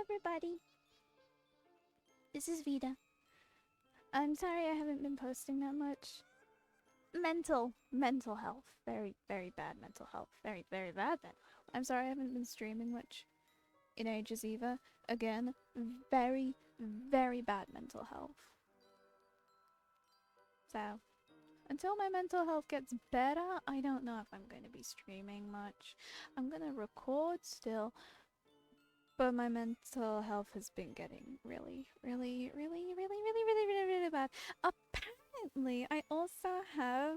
everybody. This is Vita. I'm sorry I haven't been posting that much. Mental health. Very bad mental health. Very bad mental health. I'm sorry I haven't been streaming much in ages either. Again, very bad mental health. So, until my mental health gets better, I don't know if I'm going to be streaming much. I'm going to record still. But my mental health has been getting really bad. Apparently, I also have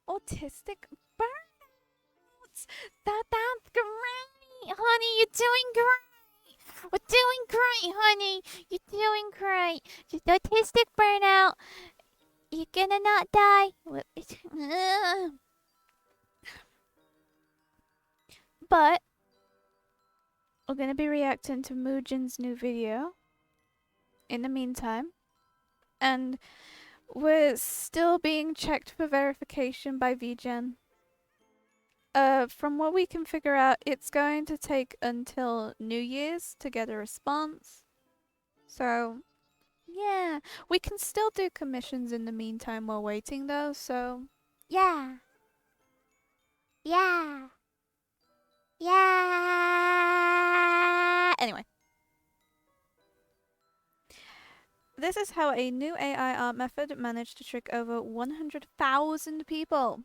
autistic burnouts. That's great, honey. You're doing great. We're doing great, honey. You're doing great. Just autistic burnout. You're gonna not die. But we're going to be reacting to Mujin's new video in the meantime. And we're still being checked for verification by VGen. From what we can figure out, it's going to take until New Year's to get a response. So, yeah. We can still do commissions in the meantime while waiting though, so... Yeah. Anyway. This is how a new AI art method managed to trick over 100,000 people.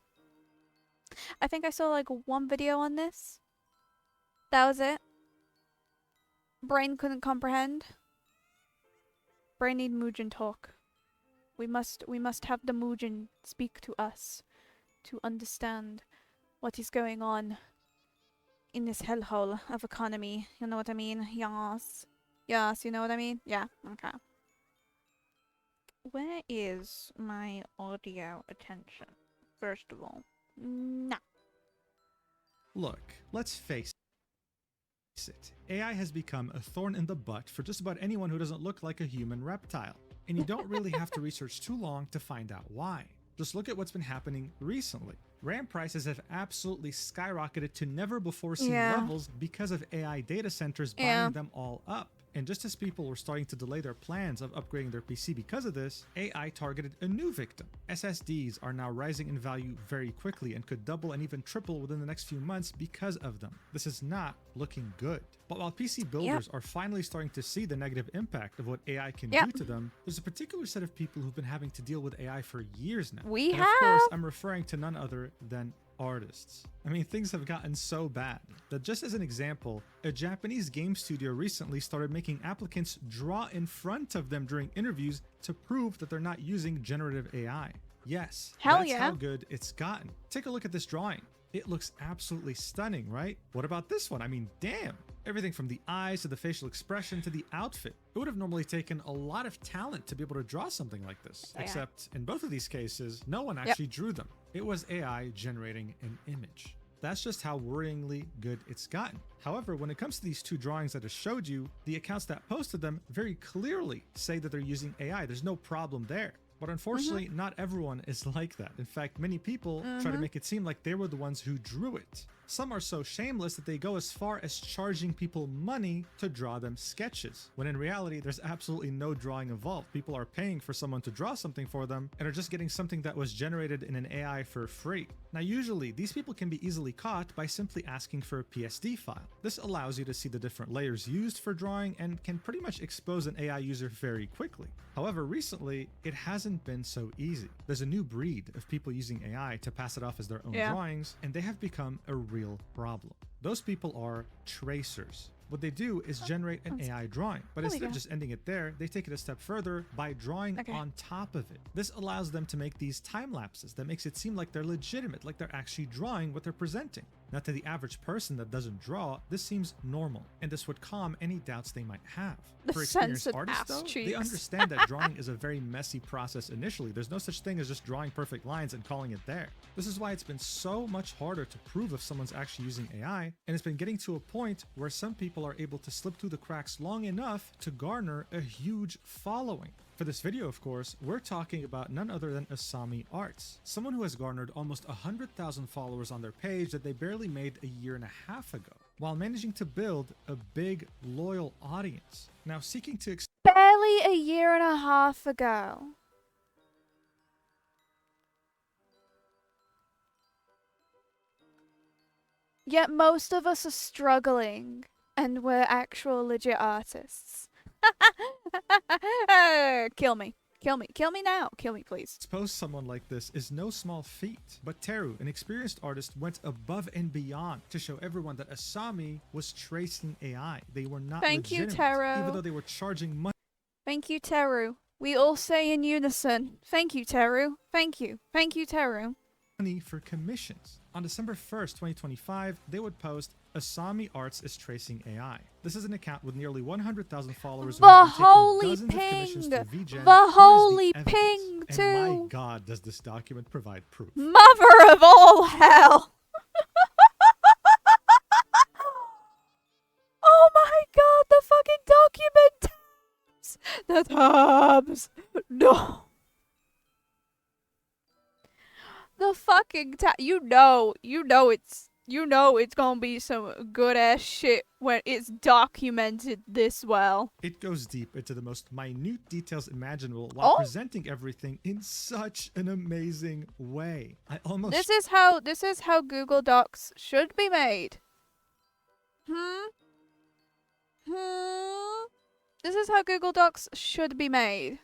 I think I saw like one video on this. That was it. Brain couldn't comprehend. Brain need Mugen talk. We must have the Mugen speak to us to understand what is going on in this hellhole of economy. You know what I mean? Yes. Yes, you know what I mean? Yeah, okay. Where is my audio attention? First of all. Nah. Look, let's face it. AI has become a thorn in the butt for just about anyone who doesn't look like a human reptile. And you don't really have to research too long to find out why. Just look at what's been happening recently. RAM prices have absolutely skyrocketed to never before seen levels because of AI data centers buying them all up. And just as people were starting to delay their plans of upgrading their PC because of this, AI targeted a new victim. SSDs are now rising in value very quickly and could double and even triple within the next few months because of them. This is not looking good. But while PC builders are finally starting to see the negative impact of what AI can do to them, there's a particular set of people who've been having to deal with AI for years now. Of course, I'm referring to none other than artists. I mean, things have gotten so bad that, just as an example, a Japanese game studio recently started making applicants draw in front of them during interviews to prove that they're not using generative AI. Yes, that's how good it's gotten. Take a look at this drawing. It looks absolutely stunning, right? What about this one? I mean, damn. Everything from the eyes to the facial expression to the outfit. It would have normally taken a lot of talent to be able to draw something like this. Except in both of these cases, no one actually drew them. It was AI generating an image. That's just how worryingly good it's gotten. However, when it comes to these two drawings that I showed you, the accounts that posted them very clearly say that they're using AI. There's no problem there. But unfortunately, not everyone is like that. In fact, many people try to make it seem like they were the ones who drew it. Some are so shameless that they go as far as charging people money to draw them sketches, when in reality, there's absolutely no drawing involved. People are paying for someone to draw something for them and are just getting something that was generated in an AI for free. Now, usually, these people can be easily caught by simply asking for a PSD file. This allows you to see the different layers used for drawing and can pretty much expose an AI user very quickly. However, recently, it hasn't been so easy. There's a new breed of people using AI to pass it off as their own drawings, and they have become a real problem. Those people are tracers. What they do is generate an AI drawing, but instead of just ending it there, they take it a step further by drawing on top of it. This allows them to make these time lapses that makes it seem like they're legitimate, like they're actually drawing what they're presenting. Now, to the average person that doesn't draw, this seems normal, and this would calm any doubts they might have. For experienced artists, though, they understand that drawing is a very messy process initially. There's no such thing as just drawing perfect lines and calling it there. This is why it's been so much harder to prove if someone's actually using AI, and it's been getting to a point where some people are able to slip through the cracks long enough to garner a huge following. For this video, of course, we're talking about none other than Asami Arts, someone who has garnered almost 100,000 followers on their page that they barely made a year and a half ago. while managing to build a big, loyal audience. Now, seeking to Barely a year and a half ago. Yet most of us are struggling, and we're actual legit artists. Kill me. Kill me. Kill me now. Kill me, please. expose someone like this is no small feat. But Teru, an experienced artist, went above and beyond to show everyone that Asami was tracing AI. They were not Thank you, legitimate, Teru. even though they were charging money. Thank you, Teru. We all say in unison. Thank you, Teru. Thank you. Thank you, Teru. For commissions. On December 1st, 2025, they would post Asami Arts is tracing AI. This is an account with nearly 100,000 followers. The holy ping! The holy ping, too! And my god, does this document provide proof. Mother of all hell! Oh my god, the fucking document tabs! The tabs! No! The fucking you know it's gonna be some good ass shit when it's documented this well. It goes deep into the most minute details imaginable while presenting everything in such an amazing way. This is how Google Docs should be made. This is how Google Docs should be made.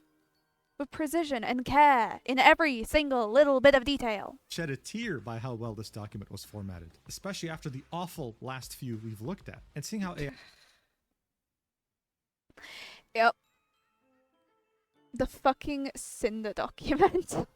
With precision and care in every single little bit of detail. Shed a tear by how well this document was formatted, especially after the awful last few we've looked at, and seeing how AI... Yep. The fucking Cinder document.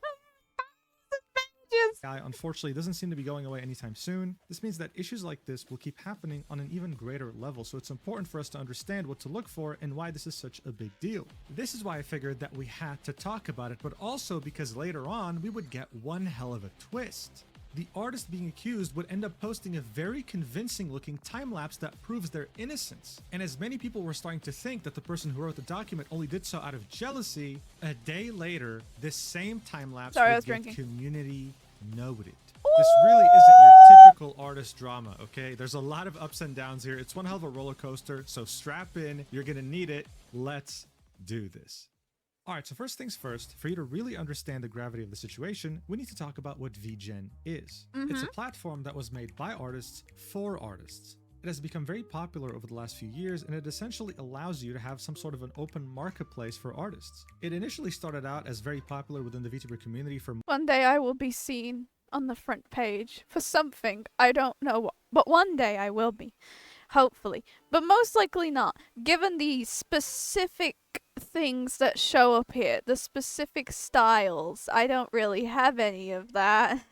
AI unfortunately doesn't seem to be going away anytime soon. This means that issues like this will keep happening on an even greater level, so it's important for us to understand what to look for and why this is such a big deal. This is why I figured that we had to talk about it, but also because later on we would get one hell of a twist. The artist being accused would end up posting a very convincing looking time-lapse that proves their innocence. And as many people were starting to think that the person who wrote the document only did so out of jealousy, a day later, this same time-lapse would get community noted. This really isn't your typical artist drama, okay? There's a lot of ups and downs here. It's one hell of a roller coaster, so strap in. You're gonna need it. Let's do this. Alright, so first things first, for you to really understand the gravity of the situation, we need to talk about what VGen is. It's a platform that was made by artists for artists. It has become very popular over the last few years, and it essentially allows you to have some sort of an open marketplace for artists. It initially started out as very popular within the VTuber community for... One day I will be seen on the front page for something, I don't know what, but one day I will be. Hopefully. But most likely not, given the specific things that show up here, the specific styles. I don't really have any of that.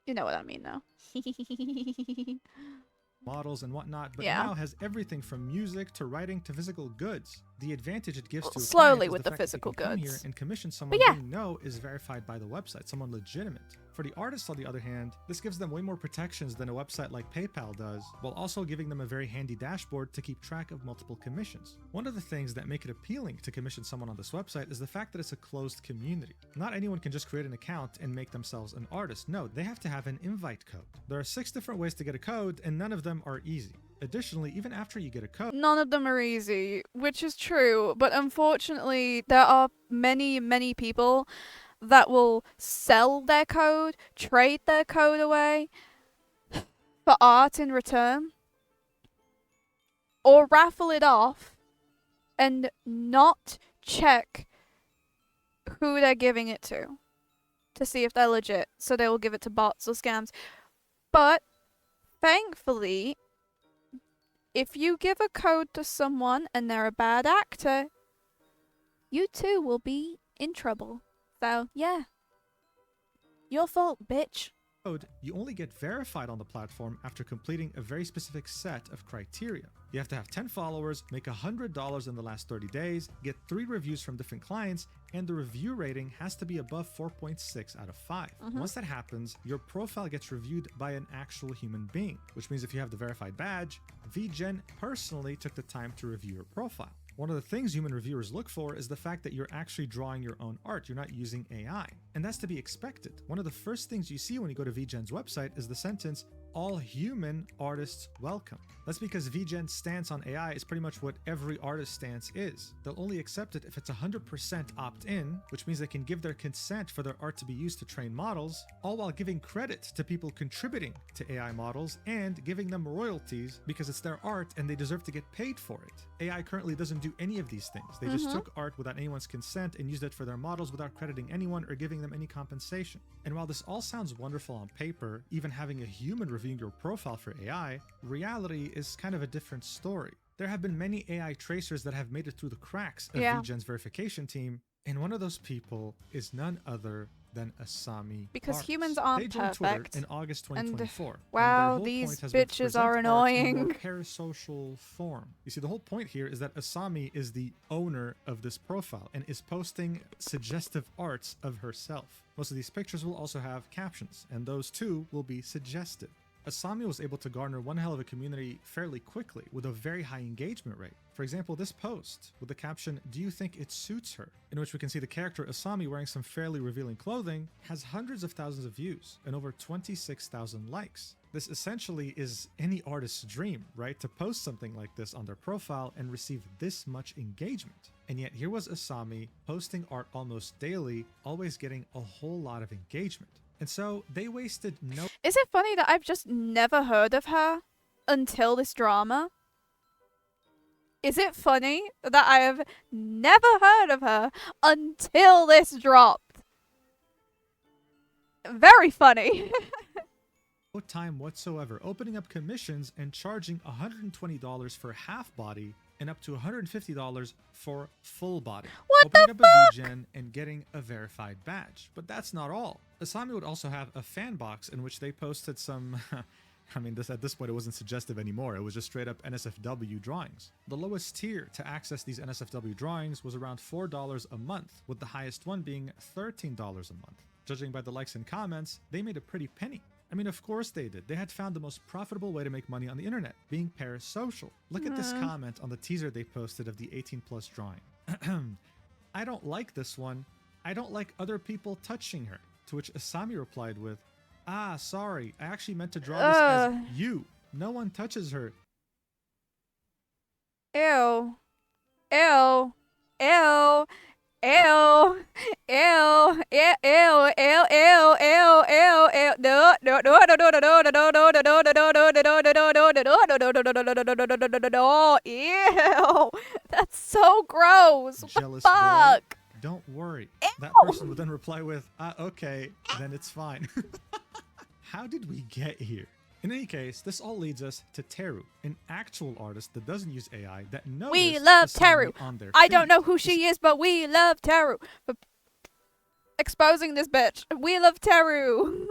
You know what I mean, though. models and whatnot, but now has everything from music to writing to physical goods. The advantage it gives to a slowly with the the physical goods here and commission someone you know is verified by the website, someone legitimate. For the artists, on the other hand, this gives them way more protections than a website like PayPal does, while also giving them a very handy dashboard to keep track of multiple commissions. One of the things that make it appealing to commission someone on this website is the fact that it's a closed community. Not anyone can just create an account and make themselves an artist. No, they have to have an invite code. There are 6 different ways to get a code, and none of them are easy. Additionally, even after you get a code, none of them are easy, which is true, but unfortunately there are many people that will sell their code, trade their code away for art in return, or raffle it off and not check who they're giving it to see if they're legit, so they will give it to bots or scams. But thankfully, if you give a code to someone and they're a bad actor, you too will be in trouble. So, yeah. Your fault, bitch. You only get verified on the platform after completing a very specific set of criteria. You have to have 10 followers, make $100 in the last 30 days, get 3 reviews from different clients, and the review rating has to be above 4.6 out of 5. Once that happens, your profile gets reviewed by an actual human being, which means if you have the verified badge, VGen personally took the time to review your profile. One of the things human reviewers look for is the fact that you're actually drawing your own art. You're not using AI. And that's to be expected. One of the first things you see when you go to VGen's website is the sentence, "All human artists welcome." That's because VGen's stance on AI is pretty much what every artist's stance is. They'll only accept it if it's 100% opt-in, which means they can give their consent for their art to be used to train models, all while giving credit to people contributing to AI models and giving them royalties because it's their art and they deserve to get paid for it. AI currently doesn't do any of these things. They just took art without anyone's consent and used it for their models without crediting anyone or giving them any compensation. And while this all sounds wonderful on paper, even having a human reviewing your profile for AI, reality is kind of a different story. There have been many AI tracers that have made it through the cracks of VGen's verification team, and one of those people is none other than Asami Because Arts. humans aren't They joined perfect. Twitter in August 2024. And wow, their these point has been to bitches present are art in a more annoying. parasocial form. You see, the whole point here is that Asami is the owner of this profile and is posting suggestive arts of herself. Most of these pictures will also have captions, and those too will be suggestive. Asami was able to garner one hell of a community fairly quickly with a very high engagement rate. For example, this post with the caption, "Do you think it suits her?" in which we can see the character Asami wearing some fairly revealing clothing, has hundreds of thousands of views and over 26,000 likes. This essentially is any artist's dream, right? To post something like this on their profile and receive this much engagement. And yet here was Asami posting art almost daily, always getting a whole lot of engagement. And so they wasted no... Is it funny that I've just never heard of her until this drama? Is it funny that I have never heard of her until this dropped? Very funny. no time whatsoever opening up commissions and charging $120 for half body and up to $150 for full body. What opening the up fuck? a VGen and getting a verified badge. But that's not all. Asami would also have a fan box in which they posted some... I mean, at this point, it wasn't suggestive anymore. It was just straight up NSFW drawings. The lowest tier to access these NSFW drawings was around $4 a month, with the highest one being $13 a month. Judging by the likes and comments, they made a pretty penny. I mean, of course they did. They had found the most profitable way to make money on the internet, being parasocial. Look at this comment on the teaser they posted of the 18+ drawing. "I don't like this one. I don't like other people touching her." To which Asami replied with, "Ah, sorry. I actually meant to draw this as you. No one touches her." Ew. Ew. Ew. Ew. Ew. Ew. Ew. Ew. Ew. Ew. Ew. Ew. No. No. No. No. No. No. No. No. No. No. No. No. No. No. No. No. No. Ew. That's so gross. What the Jealous boy. fuck? Don't worry. That Ew. person would then reply with, okay, then it's fine. How did we get here? In any case, this all leads us to Teru, an actual artist that doesn't use AI that noticed We love Asami Teru. on their I don't feed. know who she is, but we love Teru for exposing this bitch. We love Teru.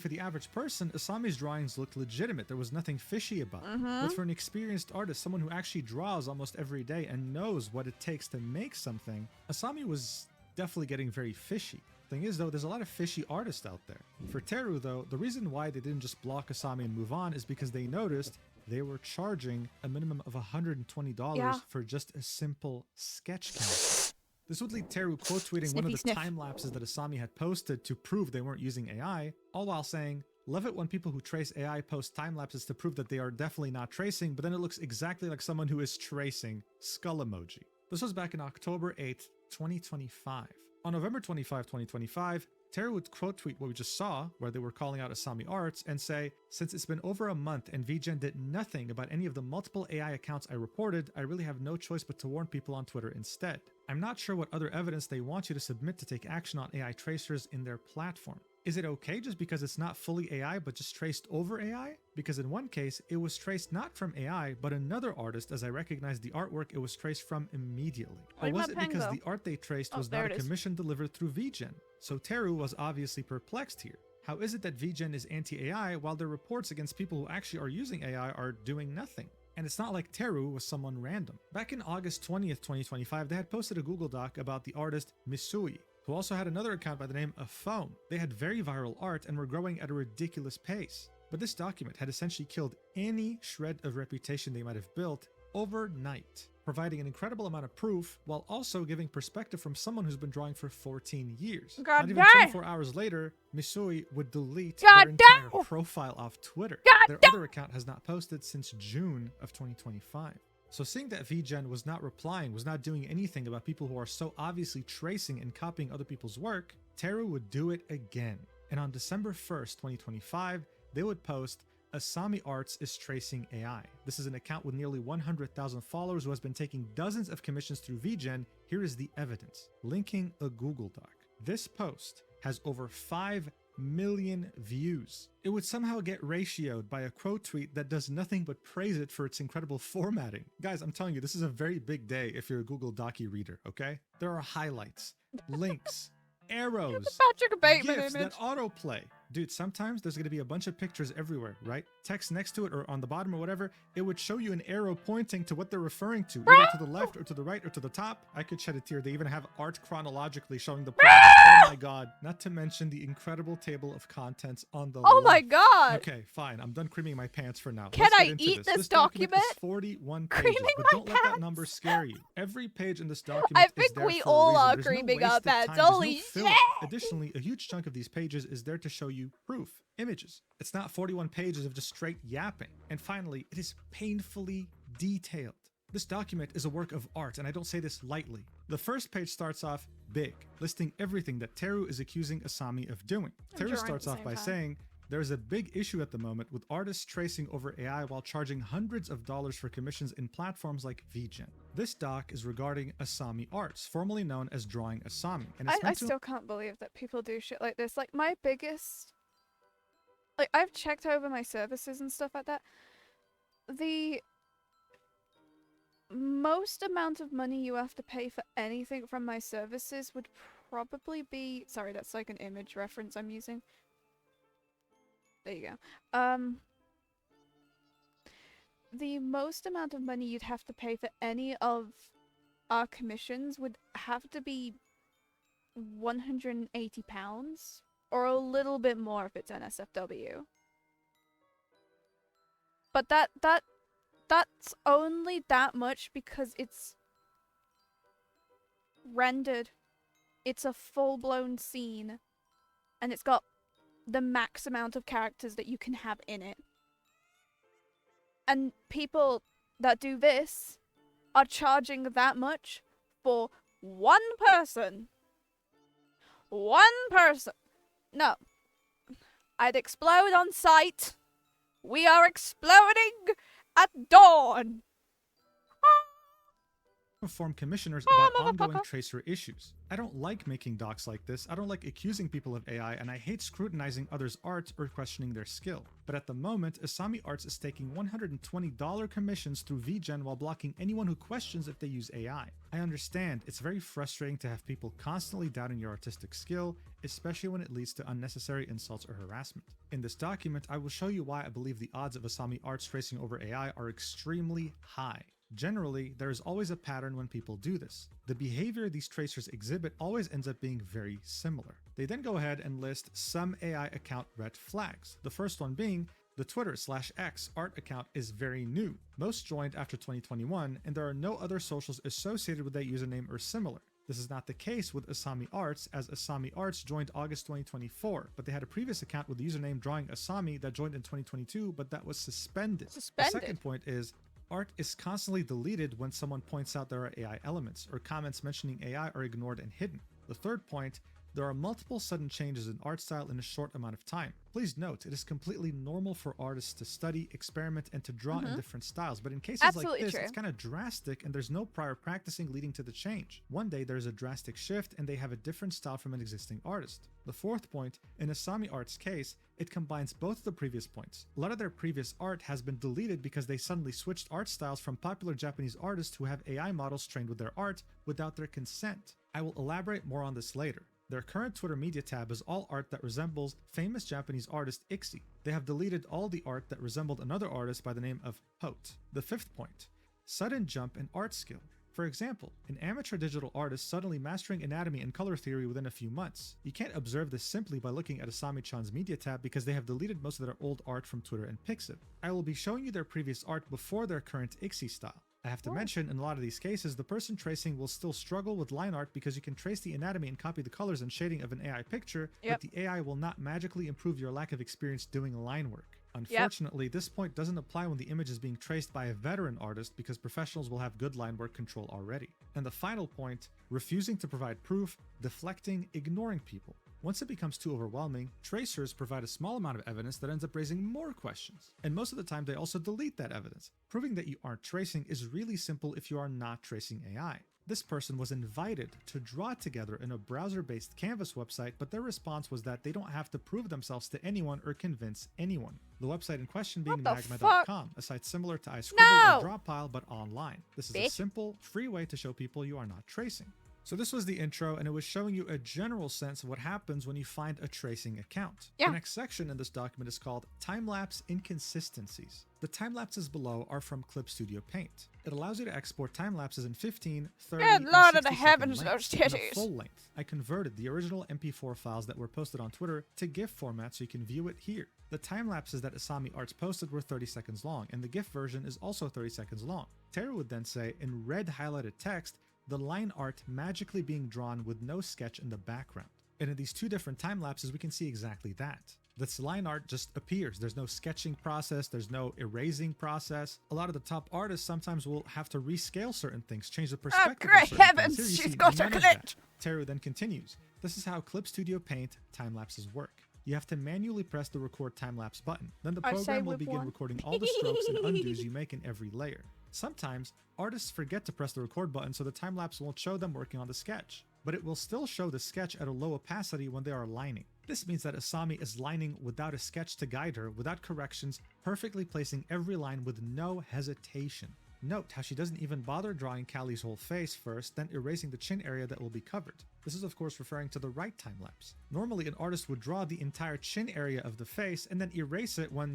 For the average person, Asami's drawings looked legitimate. There was nothing fishy about it. But for an experienced artist, someone who actually draws almost every day and knows what it takes to make something, Asami was definitely getting very fishy. Thing is, though, there's a lot of fishy artists out there. For Teru, though, the reason why they didn't just block Asami and move on is because they noticed they were charging a minimum of $120 for just a simple sketch count. This would lead Teru quote tweeting one of the time lapses that Asami had posted to prove they weren't using AI, all while saying, "Love it when people who trace AI post time lapses to prove that they are definitely not tracing, but then it looks exactly like someone who is tracing," skull emoji. This was back in October 8th, 2025. On November 25, 2025, Teru would quote tweet what we just saw, where they were calling out Asami Arts, and say, "Since it's been over a month and VGen did nothing about any of the multiple AI accounts I reported, I really have no choice but to warn people on Twitter instead. I'm not sure what other evidence they want you to submit to take action on AI tracers in their platform. Is it okay just because it's not fully AI but just traced over AI? Because in one case, it was traced not from AI, but another artist, as I recognized the artwork it was traced from immediately. Or was it because the art they traced was not a commission delivered through VGen? So Teru was obviously perplexed here. How is it that VGen is anti-AI while their reports against people who actually are using AI are doing nothing? And it's not like Teru was someone random. Back in August 20th, 2025, they had posted a Google Doc about the artist Misui, who also had another account by the name of Foam. They had very viral art and were growing at a ridiculous pace. But this document had essentially killed any shred of reputation they might have built overnight, providing an incredible amount of proof while also giving perspective from someone who's been drawing for 14 years. God Not even damn. 24 hours later, Misui would delete God their entire damn. profile off Twitter. God Their damn. other account has not posted since June of 2025. So seeing that VGen was not replying, was not doing anything about people who are so obviously tracing and copying other people's work, Teru would do it again. And on December 1st, 2025, they would post, Asami Arts is tracing AI. This is an account with nearly 100,000 followers who has been taking dozens of commissions through VGen. Here is the evidence, linking a Google Doc. This post has over 5 million views. It would somehow get ratioed by a quote tweet that does nothing but praise it for its incredible formatting. Guys, I'm telling you, this is a very big day if you're a Google Docu reader, okay? There are highlights, links, arrows, Patrick Bateman GIFs image. that autoplay. Dude, sometimes there's going to be a bunch of pictures everywhere, right? Text next to it or on the bottom or whatever, it would show you an arrow pointing to what they're referring to, either to the left or to the right or to the top. I could shed a tear. They even have art chronologically showing the points. Oh my god. Not to mention the incredible table of contents on the Oh my left. god. Okay, fine. I'm done creaming my pants for now. Can Let's I get into eat this This document document? is 41 Creaming pages, but my don't let that pants? number scare you. Every page in this document I is think there we for a all reason. are There's no creaming waste our of time. pants. There's no Holy filler. shit. Additionally, a huge chunk of these pages is there to show you proof, images. It's not 41 pages of just straight yapping. And finally, it is painfully detailed. This document is a work of art, and I don't say this lightly. The first page starts off big, listing everything that Teru is accusing Asami of doing. Teru drawing at starts the off same by time. saying, there is a big issue at the moment with artists tracing over AI while charging hundreds of dollars for commissions in platforms like VGen. This doc is regarding Asami Arts, formerly known as Drawing Asami, and it's I meant to still can't believe that people do shit like this. Like, my biggest... Like, I've checked over my services and stuff like that. The most amount of money you have to pay for anything from my services would probably be... Sorry, that's like an image reference I'm using. There you go. The most amount of money you'd have to pay for any of our commissions would have to be £180, or a little bit more if it's NSFW. But that's only that much because it's rendered. It's a full-blown scene, and it's got the max amount of characters that you can have in it. And people that do this are charging that much for one person. One person. No. I'd explode on sight. We are exploding at dawn. inform commissioners Oh, about ongoing motherfucker. tracer issues. I don't like making docs like this, I don't like accusing people of AI, and I hate scrutinizing others' art or questioning their skill. But at the moment, Asami Arts is taking $120 commissions through VGen while blocking anyone who questions if they use AI. I understand, it's very frustrating to have people constantly doubting your artistic skill, especially when it leads to unnecessary insults or harassment. In this document, I will show you why I believe the odds of Asami Arts tracing over AI are extremely high. Generally, there is always a pattern when people do this. The behavior these tracers exhibit always ends up being very similar. They then go ahead and list some AI account red flags. The first one being, the Twitter/X art account is very new. Most joined after 2021, and there are no other socials associated with that username or similar. This is not the case with Asami Arts, as Asami Arts joined August 2024, but they had a previous account with the username Drawing Asami that joined in 2022, but that was suspended. The second point is, art is constantly deleted when someone points out there are AI elements, or comments mentioning AI are ignored and hidden. The third point, there are multiple sudden changes in art style in a short amount of time. Please note, it is completely normal for artists to study, experiment, and to draw in different styles, but in cases Absolutely like this, true. it's kind of drastic and there's no prior practicing leading to the change. One day there's a drastic shift and they have a different style from an existing artist. The fourth point, in Asami Art's case, it combines both the previous points. A lot of their previous art has been deleted because they suddenly switched art styles from popular Japanese artists who have AI models trained with their art without their consent. I will elaborate more on this later. Their current Twitter media tab is all art that resembles famous Japanese artist Ixi. They have deleted all the art that resembled another artist by the name of Hote. The fifth point, sudden jump in art skill. For example, an amateur digital artist suddenly mastering anatomy and color theory within a few months. You can't observe this simply by looking at Asami-chan's media tab because they have deleted most of their old art from Twitter and Pixiv. I will be showing you their previous art before their current Ixi style. I have to Oh. mention, in a lot of these cases, the person tracing will still struggle with line art because you can trace the anatomy and copy the colors and shading of an AI picture, Yep. but the AI will not magically improve your lack of experience doing line work. Unfortunately, this point doesn't apply when the image is being traced by a veteran artist because professionals will have good line work control already. And the final point, refusing to provide proof, deflecting, ignoring people. Once it becomes too overwhelming, tracers provide a small amount of evidence that ends up raising more questions. And most of the time, they also delete that evidence. Proving that you aren't tracing is really simple if you are not tracing AI. This person was invited to draw together in a browser-based Canvas website, but their response was that they don't have to prove themselves to anyone or convince anyone. The website in question being What the magma.com, a site similar to iScribble No! or Drawpile, but online. This is a Bitch. simple, free way to show people you are not tracing. So this was the intro, and it was showing you a general sense of what happens when you find a tracing account. Yeah. The next section in this document is called Time-Lapse Inconsistencies. The time-lapses below are from Clip Studio Paint. It allows you to export time-lapses in 15, 30, Good and Lord of the 60 heavens, second those length, and a titties. full length. I converted the original MP4 files that were posted on Twitter to GIF format so you can view it here. The time-lapses that Asami Arts posted were 30 seconds long, and the GIF version is also 30 seconds long. Tara would then say, in red highlighted text, the line art magically being drawn with no sketch in the background. And in these two different time lapses, we can see exactly that. This line art just appears. There's no sketching process. There's no erasing process. A lot of the top artists sometimes will have to rescale certain things, change the perspective. great of certain heavens, things. Here you she's see got a none of that. glitch. Teru then continues. This is how Clip Studio Paint time lapses work. You have to manually press the record time-lapse button. Then the I say program will with begin one. recording all the strokes and undos you make in every layer. Sometimes, artists forget to press the record button so the time-lapse won't show them working on the sketch, but it will still show the sketch at a low opacity when they are lining. This means that Asami is lining without a sketch to guide her, without corrections, perfectly placing every line with no hesitation. Note how she doesn't even bother drawing Callie's whole face first, then erasing the chin area that will be covered. This is of course referring to the right time lapse. Normally an artist would draw the entire chin area of the face and then erase it when,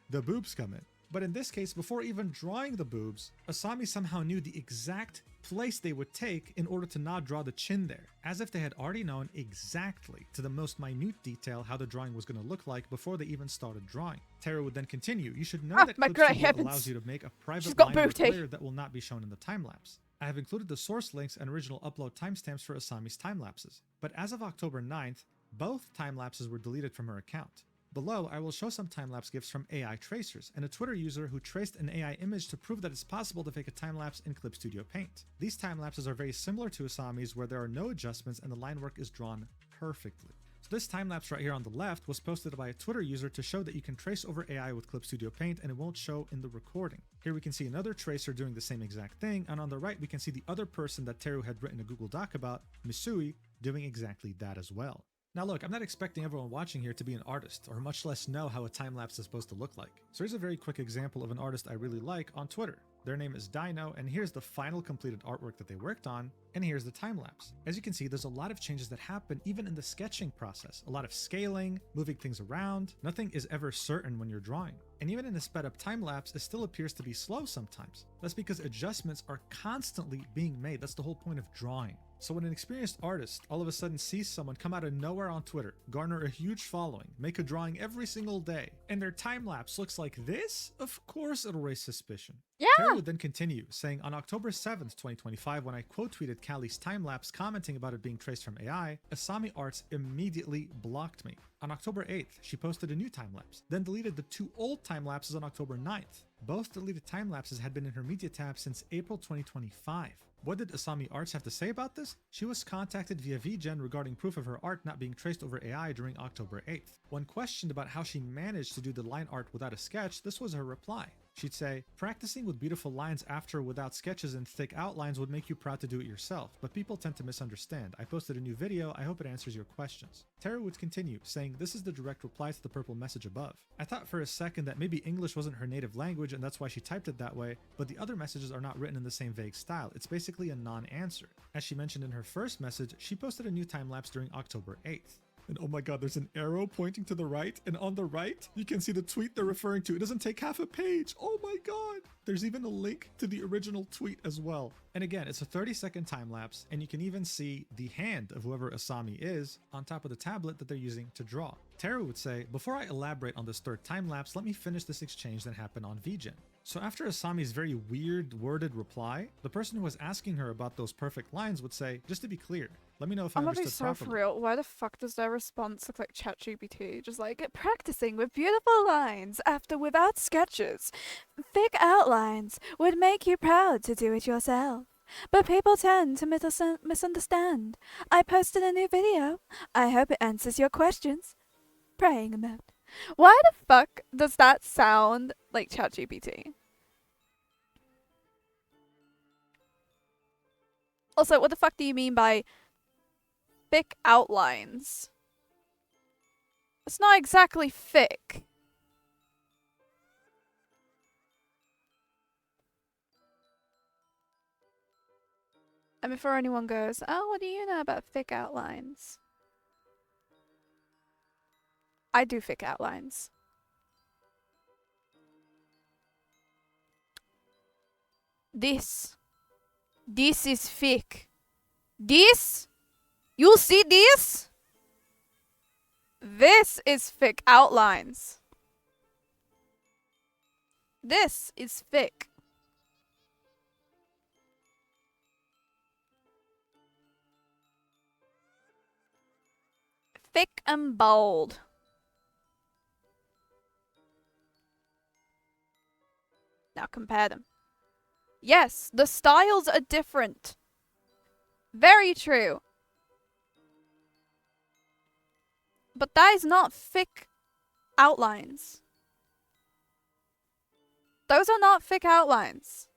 the boobs come in. But in this case, before even drawing the boobs, Asami somehow knew the exact place they would take in order to not draw the chin there, as if they had already known exactly to the most minute detail how the drawing was going to look like before they even started drawing. Tara would then continue. You should know that my Clip great Studio heavens. allows you to make a She's private got line work booty. layer that will not be shown in the time lapse. I have included the source links and original upload timestamps for Asami's time lapses, but as of October 9th, both time lapses were deleted from her account. Below, I will show some time-lapse GIFs from AI tracers and a Twitter user who traced an AI image to prove that it's possible to fake a time-lapse in Clip Studio Paint. These time-lapses are very similar to Asami's, where there are no adjustments and the line work is drawn perfectly. So this time-lapse right here on the left was posted by a Twitter user to show that you can trace over AI with Clip Studio Paint and it won't show in the recording. Here we can see another tracer doing the same exact thing, and on the right we can see the other person that Teru had written a Google Doc about, Misui, doing exactly that as well. Now look, I'm not expecting everyone watching here to be an artist, or much less know how a time-lapse is supposed to look like. So here's a very quick example of an artist I really like on Twitter. Their name is Dino, and here's the final completed artwork that they worked on, and here's the time-lapse. As you can see, there's a lot of changes that happen even in the sketching process. A lot of scaling, moving things around. Nothing is ever certain when you're drawing. And even in a sped up time-lapse, it still appears to be slow sometimes. That's because adjustments are constantly being made. That's the whole point of drawing. So when an experienced artist all of a sudden sees someone come out of nowhere on Twitter, garner a huge following, make a drawing every single day, and their time-lapse looks like this, of course it'll raise suspicion. Yeah. Terry would then continue, saying, on October 7th, 2025, when I quote-tweeted Callie's time-lapse commenting about it being traced from AI, Asami Arts immediately blocked me. On October 8th, she posted a new time-lapse, then deleted the two old time-lapses on October 9th. Both deleted time-lapses had been in her media tab since April 2025. What did Asami Arts have to say about this? She was contacted via VGen regarding proof of her art not being traced over AI during October 8th. When questioned about how she managed to do the line art without a sketch, this was her reply. She'd say, practicing with beautiful lines after without sketches and thick outlines would make you proud to do it yourself, but people tend to misunderstand. I posted a new video, I hope it answers your questions. Tara would continue, saying this is the direct reply to the purple message above. I thought for a second that maybe English wasn't her native language and that's why she typed it that way, but the other messages are not written in the same vague style. It's basically a non-answer. As she mentioned in her first message, she posted a new time-lapse during October 8th. And oh my god, there's an arrow pointing to the right, and on the right, you can see the tweet they're referring to. It doesn't take half a page. Oh my god. There's even a link to the original tweet as well. And again, it's a 30-second time lapse, and you can even see the hand of whoever Asami is on top of the tablet that they're using to draw. Teru would say, before I elaborate on this third time-lapse, let me finish this exchange that happened on VGen. So after Asami's very weird worded reply, the person who was asking her about those perfect lines would say, just to be clear, let me know if I I'm gonna be understood so for properly. real. Why the fuck does their response look like ChatGPT? Just like practicing with beautiful lines after without sketches. Thick outlines would make you proud to do it yourself. But people tend to misunderstand. I posted a new video. I hope it answers your questions. Praying emote. Why the fuck does that sound like ChatGPT? Also, what the fuck do you mean by thick outlines? It's not exactly thick. And before anyone goes, oh, what do you know about thick outlines? I do thick outlines. This is thick. This? You see this? This is thick outlines. This is thick. Thick and bold. Now compare them. Yes, the styles are different. Very true. But that is not thick outlines. Those are not thick outlines.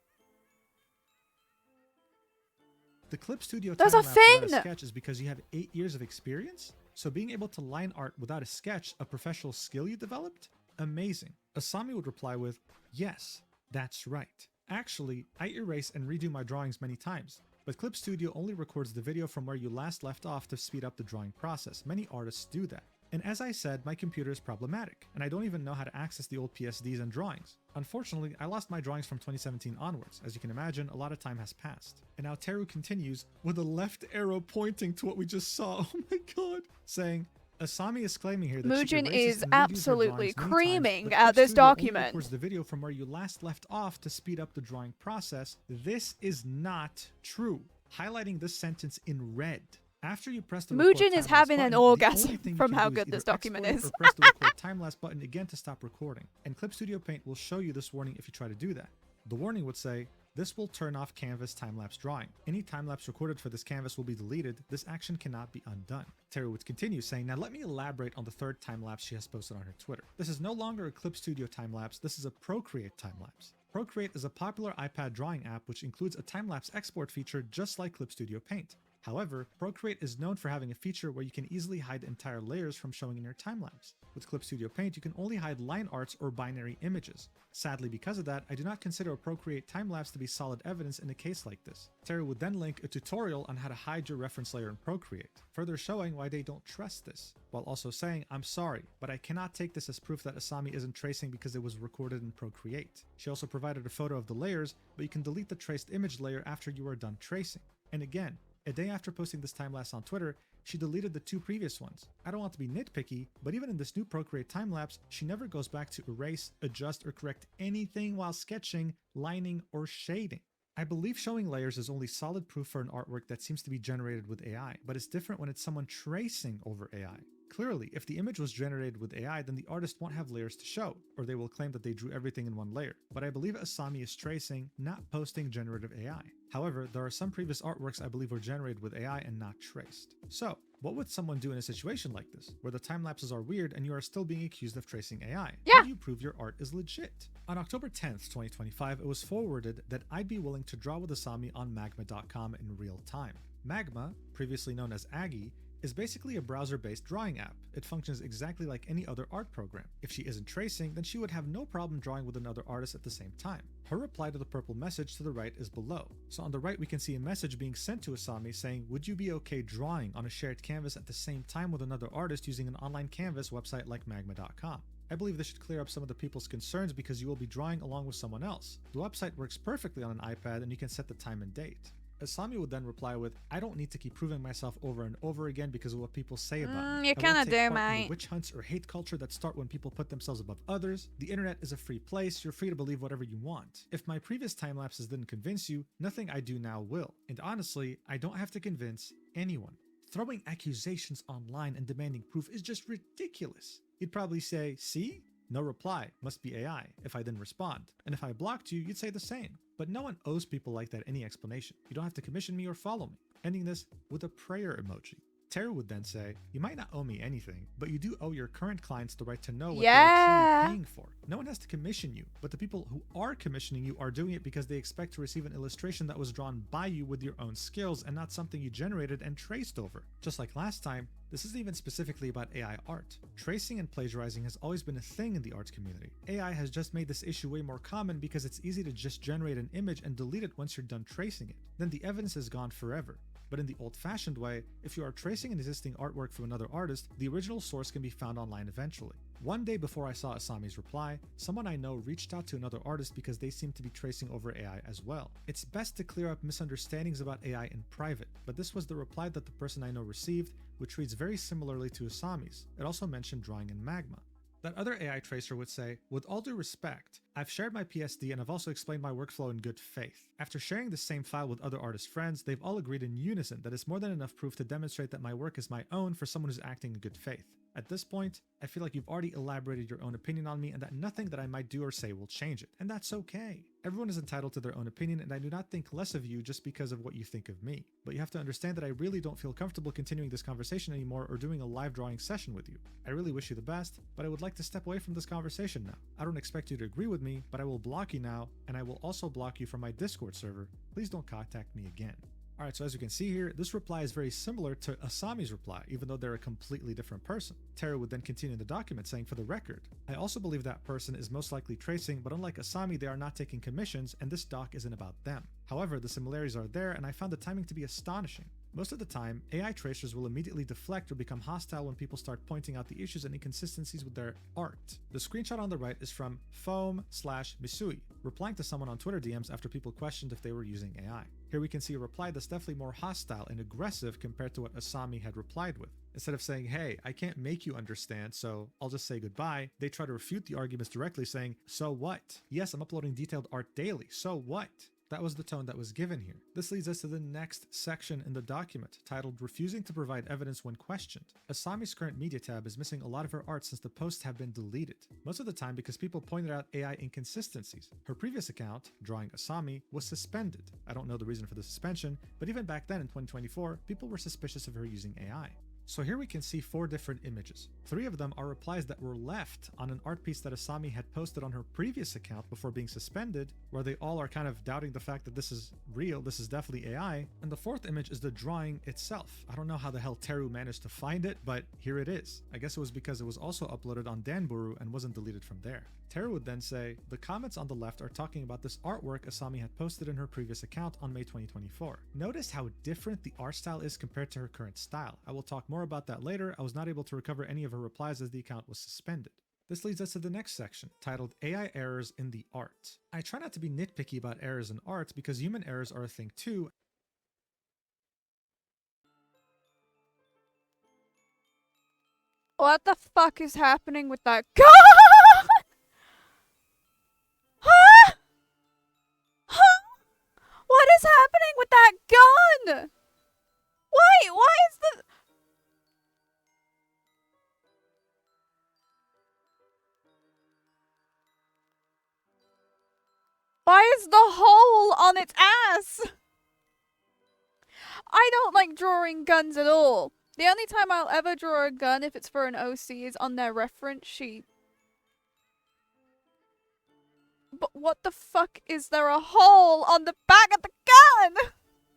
The Clip Studio Those are time-lapse without a thin. sketch is because you have 8 years of experience? So being able to line art without a sketch, a professional skill you developed? Amazing. Asami would reply with, yes, that's right. Actually, I erase and redo my drawings many times, but Clip Studio only records the video from where you last left off to speed up the drawing process. Many artists do that. And as I said, my computer is problematic, and I don't even know how to access the old PSDs and drawings. Unfortunately, I lost my drawings from 2017 onwards. As you can imagine, a lot of time has passed. And now Teru continues with a left arrow pointing to what we just saw. Oh my god. Saying, Asami is claiming here that she Mugen erases is and redos her absolutely drawings many creaming times, but at Clip this Studio only document. records the video from where you last left off to speed up the drawing process. This is not true. Highlighting this sentence in red. After you press the record Mugen is time-lapse having an button, the only orgasm thing you from can how do is good this either document export it is. or press the record time-lapse button again to stop recording. And Clip Studio Paint will show you this warning if you try to do that. The warning would say, this will turn off canvas time-lapse drawing. Any time-lapse recorded for this canvas will be deleted. This action cannot be undone. Teru would continue saying, now let me elaborate on the third time-lapse she has posted on her Twitter. This is no longer a Clip Studio time-lapse, this is a Procreate time-lapse. Procreate is a popular iPad drawing app which includes a time-lapse export feature just like Clip Studio Paint. However, Procreate is known for having a feature where you can easily hide entire layers from showing in your time-lapse. With Clip Studio Paint, you can only hide line arts or binary images. Sadly, because of that, I do not consider a Procreate time-lapse to be solid evidence in a case like this. Teru would then link a tutorial on how to hide your reference layer in Procreate, further showing why they don't trust this, while also saying, I'm sorry, but I cannot take this as proof that Asami isn't tracing because it was recorded in Procreate. She also provided a photo of the layers, but you can delete the traced image layer after you are done tracing. And again, a day after posting this time-lapse on Twitter, she deleted the 2 previous ones. I don't want to be nitpicky, but even in this new Procreate time-lapse, she never goes back to erase, adjust, or correct anything while sketching, lining, or shading. I believe showing layers is only solid proof for an artwork that seems to be generated with AI, but it's different when it's someone tracing over AI. Clearly, if the image was generated with AI, then the artist won't have layers to show, or they will claim that they drew everything in one layer. But I believe Asami is tracing, not posting generative AI. However, there are some previous artworks I believe were generated with AI and not traced. So, what would someone do in a situation like this, where the time lapses are weird and you are still being accused of tracing AI? Yeah. How do you prove your art is legit? On October 10th, 2025, it was forwarded that I'd be willing to draw with Asami on magma.com in real time. Magma, previously known as Aggie, is basically a browser-based drawing app. It functions exactly like any other art program. If she isn't tracing, then she would have no problem drawing with another artist at the same time. Her reply to the purple message to the right is below. So on the right, we can see a message being sent to Asami saying, would you be okay drawing on a shared canvas at the same time with another artist using an online canvas website like magma.com? I believe this should clear up some of the people's concerns because you will be drawing along with someone else. The website works perfectly on an iPad and you can set the time and date. Asami would then reply with, I don't need to keep proving myself over and over again because of what people say about me. You I kinda won't take do, part in the mate. witch hunts or hate culture that start when people put themselves above others. The internet is a free place. You're free to believe whatever you want. If my previous time lapses didn't convince you, nothing I do now will. And honestly, I don't have to convince anyone. Throwing accusations online and demanding proof is just ridiculous. He'd probably say, see? No reply, must be AI, if I didn't respond. And if I blocked you, you'd say the same. But no one owes people like that any explanation. You don't have to commission me or follow me. Ending this with a prayer emoji. Teru would then say, you might not owe me anything, but you do owe your current clients the right to know what they're truly paying for. No one has to commission you, but the people who are commissioning you are doing it because they expect to receive an illustration that was drawn by you with your own skills and not something you generated and traced over. Just like last time, this isn't even specifically about AI art. Tracing and plagiarizing has always been a thing in the arts community. AI has just made this issue way more common because it's easy to just generate an image and delete it once you're done tracing it. Then the evidence is gone forever. But in the old-fashioned way, if you are tracing an existing artwork from another artist, the original source can be found online eventually. One day before I saw Asami's reply, someone I know reached out to another artist because they seemed to be tracing over AI as well. It's best to clear up misunderstandings about AI in private, but this was the reply that the person I know received, which reads very similarly to Asami's. It also mentioned drawing in Magma. That other AI tracer would say, with all due respect, I've shared my PSD and I've also explained my workflow in good faith. After sharing the same file with other artist friends, they've all agreed in unison that it's more than enough proof to demonstrate that my work is my own for someone who's acting in good faith. At this point, I feel like you've already elaborated your own opinion on me and that nothing that I might do or say will change it. And that's okay. Everyone is entitled to their own opinion and I do not think less of you just because of what you think of me. But you have to understand that I really don't feel comfortable continuing this conversation anymore or doing a live drawing session with you. I really wish you the best, but I would like to step away from this conversation now. I don't expect you to agree with me, but I will block you now, and I will also block you from my Discord server. Please don't contact me again. Alright, so as you can see here, this reply is very similar to Asami's reply, even though they're a completely different person. Teru would then continue in the document saying, for the record, I also believe that person is most likely tracing, but unlike Asami, they are not taking commissions, and this doc isn't about them. However, the similarities are there, and I found the timing to be astonishing. Most of the time, AI tracers will immediately deflect or become hostile when people start pointing out the issues and inconsistencies with their art. The screenshot on the right is from Foam/Misui, replying to someone on Twitter DMs after people questioned if they were using AI. Here we can see a reply that's definitely more hostile and aggressive compared to what Asami had replied with. Instead of saying, hey, I can't make you understand, so I'll just say goodbye, they try to refute the arguments directly saying, so what? Yes, I'm uploading detailed art daily, so what? That was the tone that was given here. This leads us to the next section in the document, titled Refusing to Provide Evidence When Questioned. Asami's current media tab is missing a lot of her art since the posts have been deleted, most of the time because people pointed out AI inconsistencies. Her previous account, Drawing Asami, was suspended. I don't know the reason for the suspension, but even back then in 2024, people were suspicious of her using AI. So here we can see 4 different images. 3 of them are replies that were left on an art piece that Asami had posted on her previous account before being suspended, where they all are kind of doubting the fact that this is real, this is definitely AI. And the 4th image is the drawing itself. I don't know how the hell Teru managed to find it, but here it is. I guess it was because it was also uploaded on Danburu and wasn't deleted from there. Teru would then say, the comments on the left are talking about this artwork Asami had posted in her previous account on May 2024. Notice how different the art style is compared to her current style. I will talk more about that later. I was not able to recover any of her replies as the account was suspended. This leads us to the next section, titled AI Errors in the Art. I try not to be nitpicky about errors in art because human errors are a thing too. What the fuck is happening with that gun? Huh? Huh? What is happening with that gun? Why is the... Why is the hole on its ass? I don't like drawing guns at all. The only time I'll ever draw a gun if it's for an OC is on their reference sheet. But what the fuck is there a hole on the back of the gun?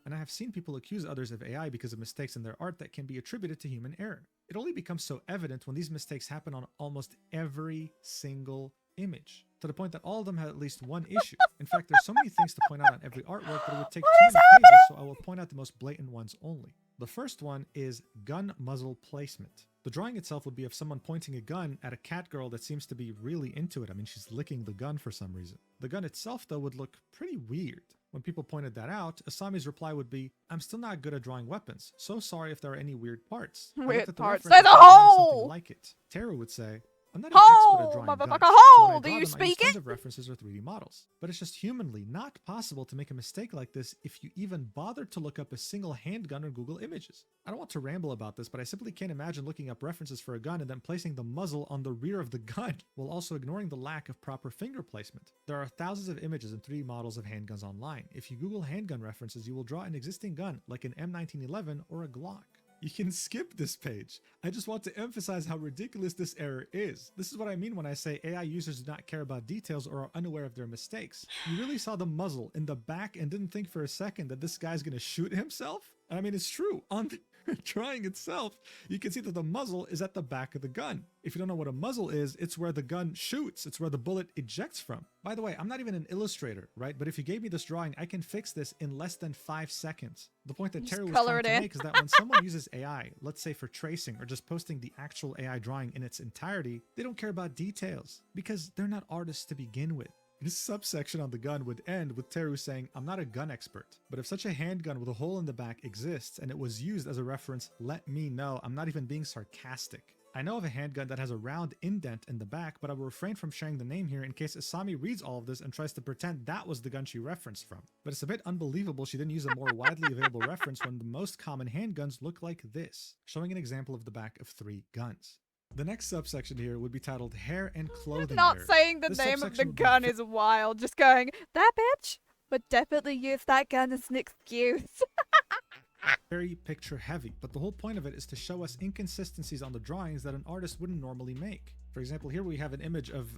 And I have seen people accuse others of AI because of mistakes in their art that can be attributed to human error. It only becomes so evident when these mistakes happen on almost every single image, to the point that all of them have at least one issue. In fact, there's so many things to point out on every artwork that it would take too many pages, so I will point out the most blatant ones only. The first one is gun muzzle placement. The drawing itself would be of someone pointing a gun at a cat girl that seems to be really into it. I mean, she's licking the gun for some reason. The gun itself, though, would look pretty weird. When people pointed that out, Asami's reply would be, "I'm still not good at drawing weapons. So sorry if there are any weird parts." I looked Weird at the parts. reference There's a and couldn't find something hole! like it. Teru would say, "I'm not an expert at Hole! drawing Motherfucker, guns, so when I hole! Do draw you them, I use speak tons it? of references or 3D models. But it's just humanly not possible to make a mistake like this if you even bother to look up a single handgun or Google Images." I don't want to ramble about this, but I simply can't imagine looking up references for a gun and then placing the muzzle on the rear of the gun while also ignoring the lack of proper finger placement. There are thousands of images and 3D models of handguns online. If you Google handgun references, you will draw an existing gun like an M1911 or a Glock. You can skip this page. I just want to emphasize how ridiculous this error is. This is what I mean when I say AI users do not care about details or are unaware of their mistakes. You really saw the muzzle in the back and didn't think for a second that this guy's gonna shoot himself? I mean, it's true. On the drawing itself, you can see that the muzzle is at the back of the gun. If you don't know what a muzzle is, it's where the gun shoots. It's where the bullet ejects from. By the way, I'm not even an illustrator, right? But if you gave me this drawing, I can fix this in less than 5 seconds. The point that Terry was trying to make is that when someone uses AI, let's say for tracing or just posting the actual AI drawing in its entirety, they don't care about details because they're not artists to begin with. This subsection on the gun would end with Teru saying, "I'm not a gun expert, but if such a handgun with a hole in the back exists and it was used as a reference, let me know. I'm not even being sarcastic. I know of a handgun that has a round indent in the back, but I will refrain from sharing the name here in case Asami reads all of this and tries to pretend that was the gun she referenced from. But it's a bit unbelievable she didn't use a more widely available reference when the most common handguns look like this," showing an example of the back of 3 guns. The next subsection here would be titled Hair and Clothing Not Errors. saying the This name of the subsection would be gun is wild, just going, that bitch would definitely use that gun as an excuse. very picture heavy, but the whole point of it is to show us inconsistencies on the drawings that an artist wouldn't normally make. For example, here we have an image of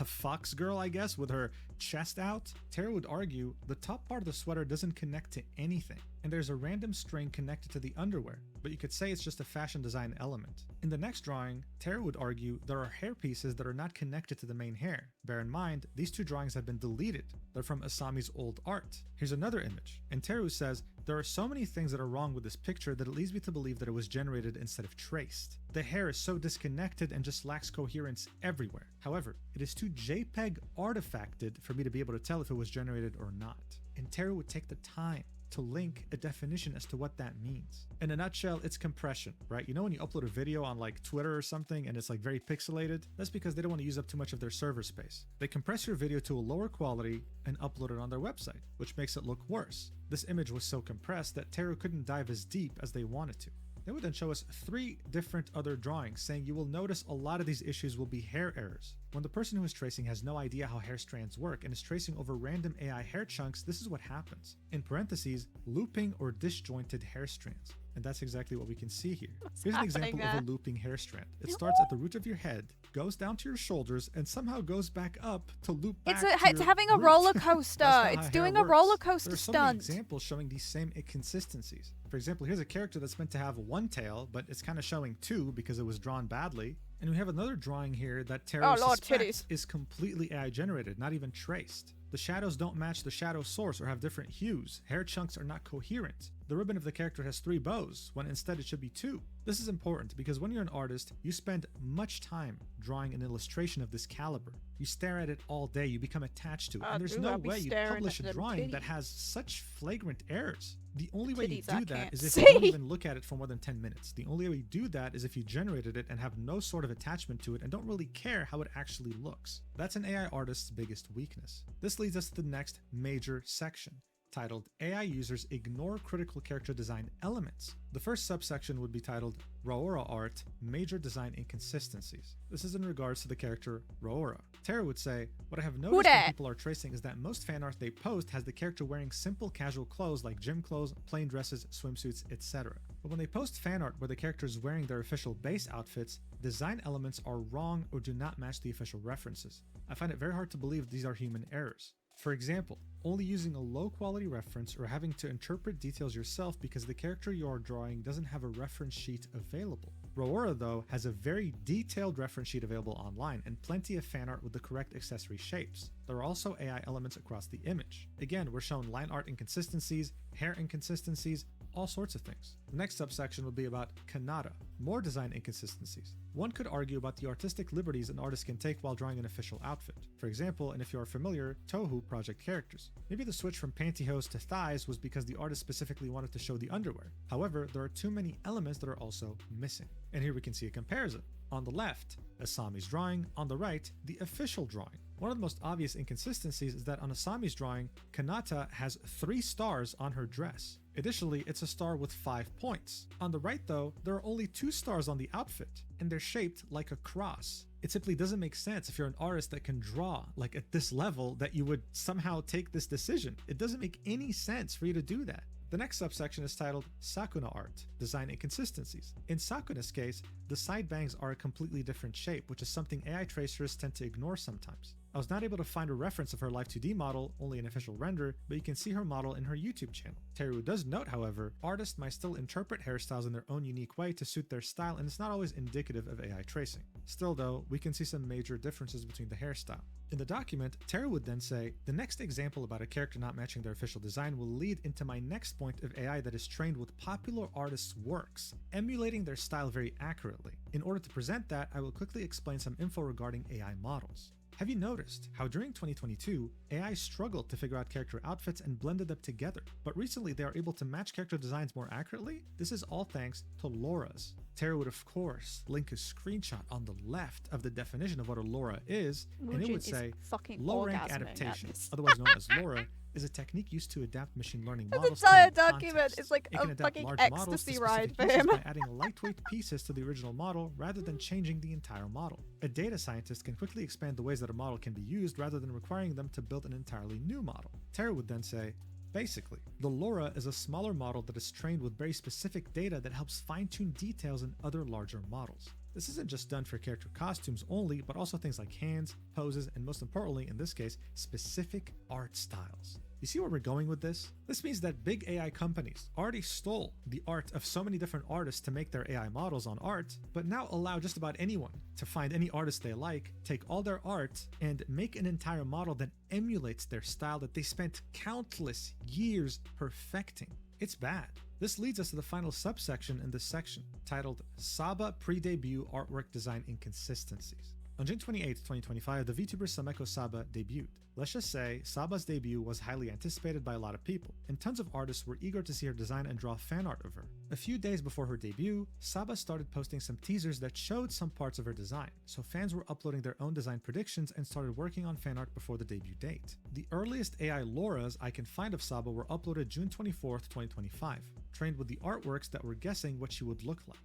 a fox girl, I guess, with her chest out. Tara would argue the top part of the sweater doesn't connect to anything, and there's a random string connected to the underwear, but you could say it's just a fashion design element. In the next drawing, Tara would argue there are hair pieces that are not connected to the main hair. Bear in mind, these 2 drawings have been deleted. They're from Asami's old art. Here's another image, and Teru says, "There are so many things that are wrong with this picture that it leads me to believe that it was generated instead of traced. The hair is so disconnected and just lacks coherence everywhere. However, it is too JPEG artifacted for me to be able to tell if it was generated or not." And Teru would take the time to link a definition as to what that means. In a nutshell, it's compression, right? You know when you upload a video on like Twitter or something and it's like very pixelated? That's because they don't want to use up too much of their server space. They compress your video to a lower quality and upload it on their website, which makes it look worse. This image was so compressed that Teru couldn't dive as deep as they wanted to. They would then show us 3 different other drawings saying you will notice a lot of these issues will be hair errors. When the person who is tracing has no idea how hair strands work and is tracing over random AI hair chunks, this is what happens. In parentheses, looping or disjointed hair strands. And that's exactly what we can see here. Here's an example of a looping hair strand. It starts at the root of your head, goes down to your shoulders, and somehow goes back up to loop back It's having a root. roller coaster. It's doing a roller coaster There are so many stunt. examples showing these same inconsistencies. For example, here's a character that's meant to have 1 tail, but it's kind of showing 2 because it was drawn badly. And we have another drawing here that Tara suspects is completely AI generated, not even traced. The shadows don't match the shadow source or have different hues. Hair chunks are not coherent. The ribbon of the character has 3 bows, when instead it should be 2. This is important because when you're an artist, you spend much time drawing an illustration of this caliber. You stare at it all day, you become attached to it, and there's no way you publish a drawing that has such flagrant errors. The only way you do that is if you don't even look at it for more than 10 minutes. The only way you do that is if you generated it and have no sort of attachment to it and don't really care how it actually looks. That's an AI artist's biggest weakness. This leads us to the next major section, titled AI Users Ignore Critical Character Design Elements. The first subsection would be titled Roora Art Major Design Inconsistencies. This is in regards to the character Roora. Tara would say, "What I have noticed when people are tracing is that most fan art they post has the character wearing simple casual clothes like gym clothes, plain dresses, swimsuits, etc. But when they post fan art where the character is wearing their official base outfits, design elements are wrong or do not match the official references. I find it very hard to believe these are human errors. For example, only using a low quality reference or having to interpret details yourself because the character you are drawing doesn't have a reference sheet available. Roora, though, has a very detailed reference sheet available online and plenty of fan art with the correct accessory shapes. There are also AI elements across the image. Again, we're shown line art inconsistencies, hair inconsistencies, all sorts of things. The next subsection will be about Kanata, more design inconsistencies. One could argue about the artistic liberties an artist can take while drawing an official outfit. For example, and if you are familiar, Tohu project characters. Maybe the switch from pantyhose to thighs was because the artist specifically wanted to show the underwear. However, there are too many elements that are also missing. And here we can see a comparison. On the left, Asami's drawing, on the right, the official drawing. One of the most obvious inconsistencies is that on Asami's drawing, Kanata has 3 stars on her dress. Additionally, it's a star with 5 points. On the right though, there are only 2 stars on the outfit, and they're shaped like a cross. It simply doesn't make sense if you're an artist that can draw like at this level that you would somehow take this decision. It doesn't make any sense for you to do that. The next subsection is titled Sakuna Art, Design Inconsistencies. In Sakuna's case, the side bangs are a completely different shape, which is something AI tracers tend to ignore sometimes. I was not able to find a reference of her Live 2D model, only an official render, but you can see her model in her YouTube channel. Teru does note, however, artists might still interpret hairstyles in their own unique way to suit their style, and it's not always indicative of AI tracing. Still though, we can see some major differences between the hairstyle. In the document, Teru would then say, the next example about a character not matching their official design will lead into my next point of AI that is trained with popular artists' works, emulating their style very accurately. In order to present that, I will quickly explain some info regarding AI models. Have you noticed how during 2022, AI struggled to figure out character outfits and blended them together, but recently they are able to match character designs more accurately? This is all thanks to LoRAs. Teru would of course link a screenshot on the left of the definition of what a LoRA is, and it would say low-rank adaptation, otherwise known as LoRA, is a technique used to adapt machine learning models. The entire to document context. is like It can a adapt fucking large models to ecstasy specific ride for uses him. by adding lightweight pieces to the original model rather than changing the entire model. A data scientist can quickly expand the ways that a model can be used rather than requiring them to build an entirely new model. Teru would then say, basically, the LoRA is a smaller model that is trained with very specific data that helps fine-tune details in other larger models. This isn't just done for character costumes only, but also things like hands, poses, and most importantly, in this case, specific art styles. You see where we're going with this? This means that big AI companies already stole the art of so many different artists to make their AI models on art, but now allow just about anyone to find any artist they like, take all their art, and make an entire model that emulates their style that they spent countless years perfecting. It's bad. This leads us to the final subsection in this section, titled Saba Pre-Debut Artwork Design Inconsistencies. On June 28, 2025, the VTuber Sameko Saba debuted. Let's just say, Saba's debut was highly anticipated by a lot of people, and tons of artists were eager to see her design and draw fan art of her. A few days before her debut, Saba started posting some teasers that showed some parts of her design, so fans were uploading their own design predictions and started working on fan art before the debut date. The earliest AI LoRAs I can find of Saba were uploaded June 24, 2025, trained with the artworks that were guessing what she would look like.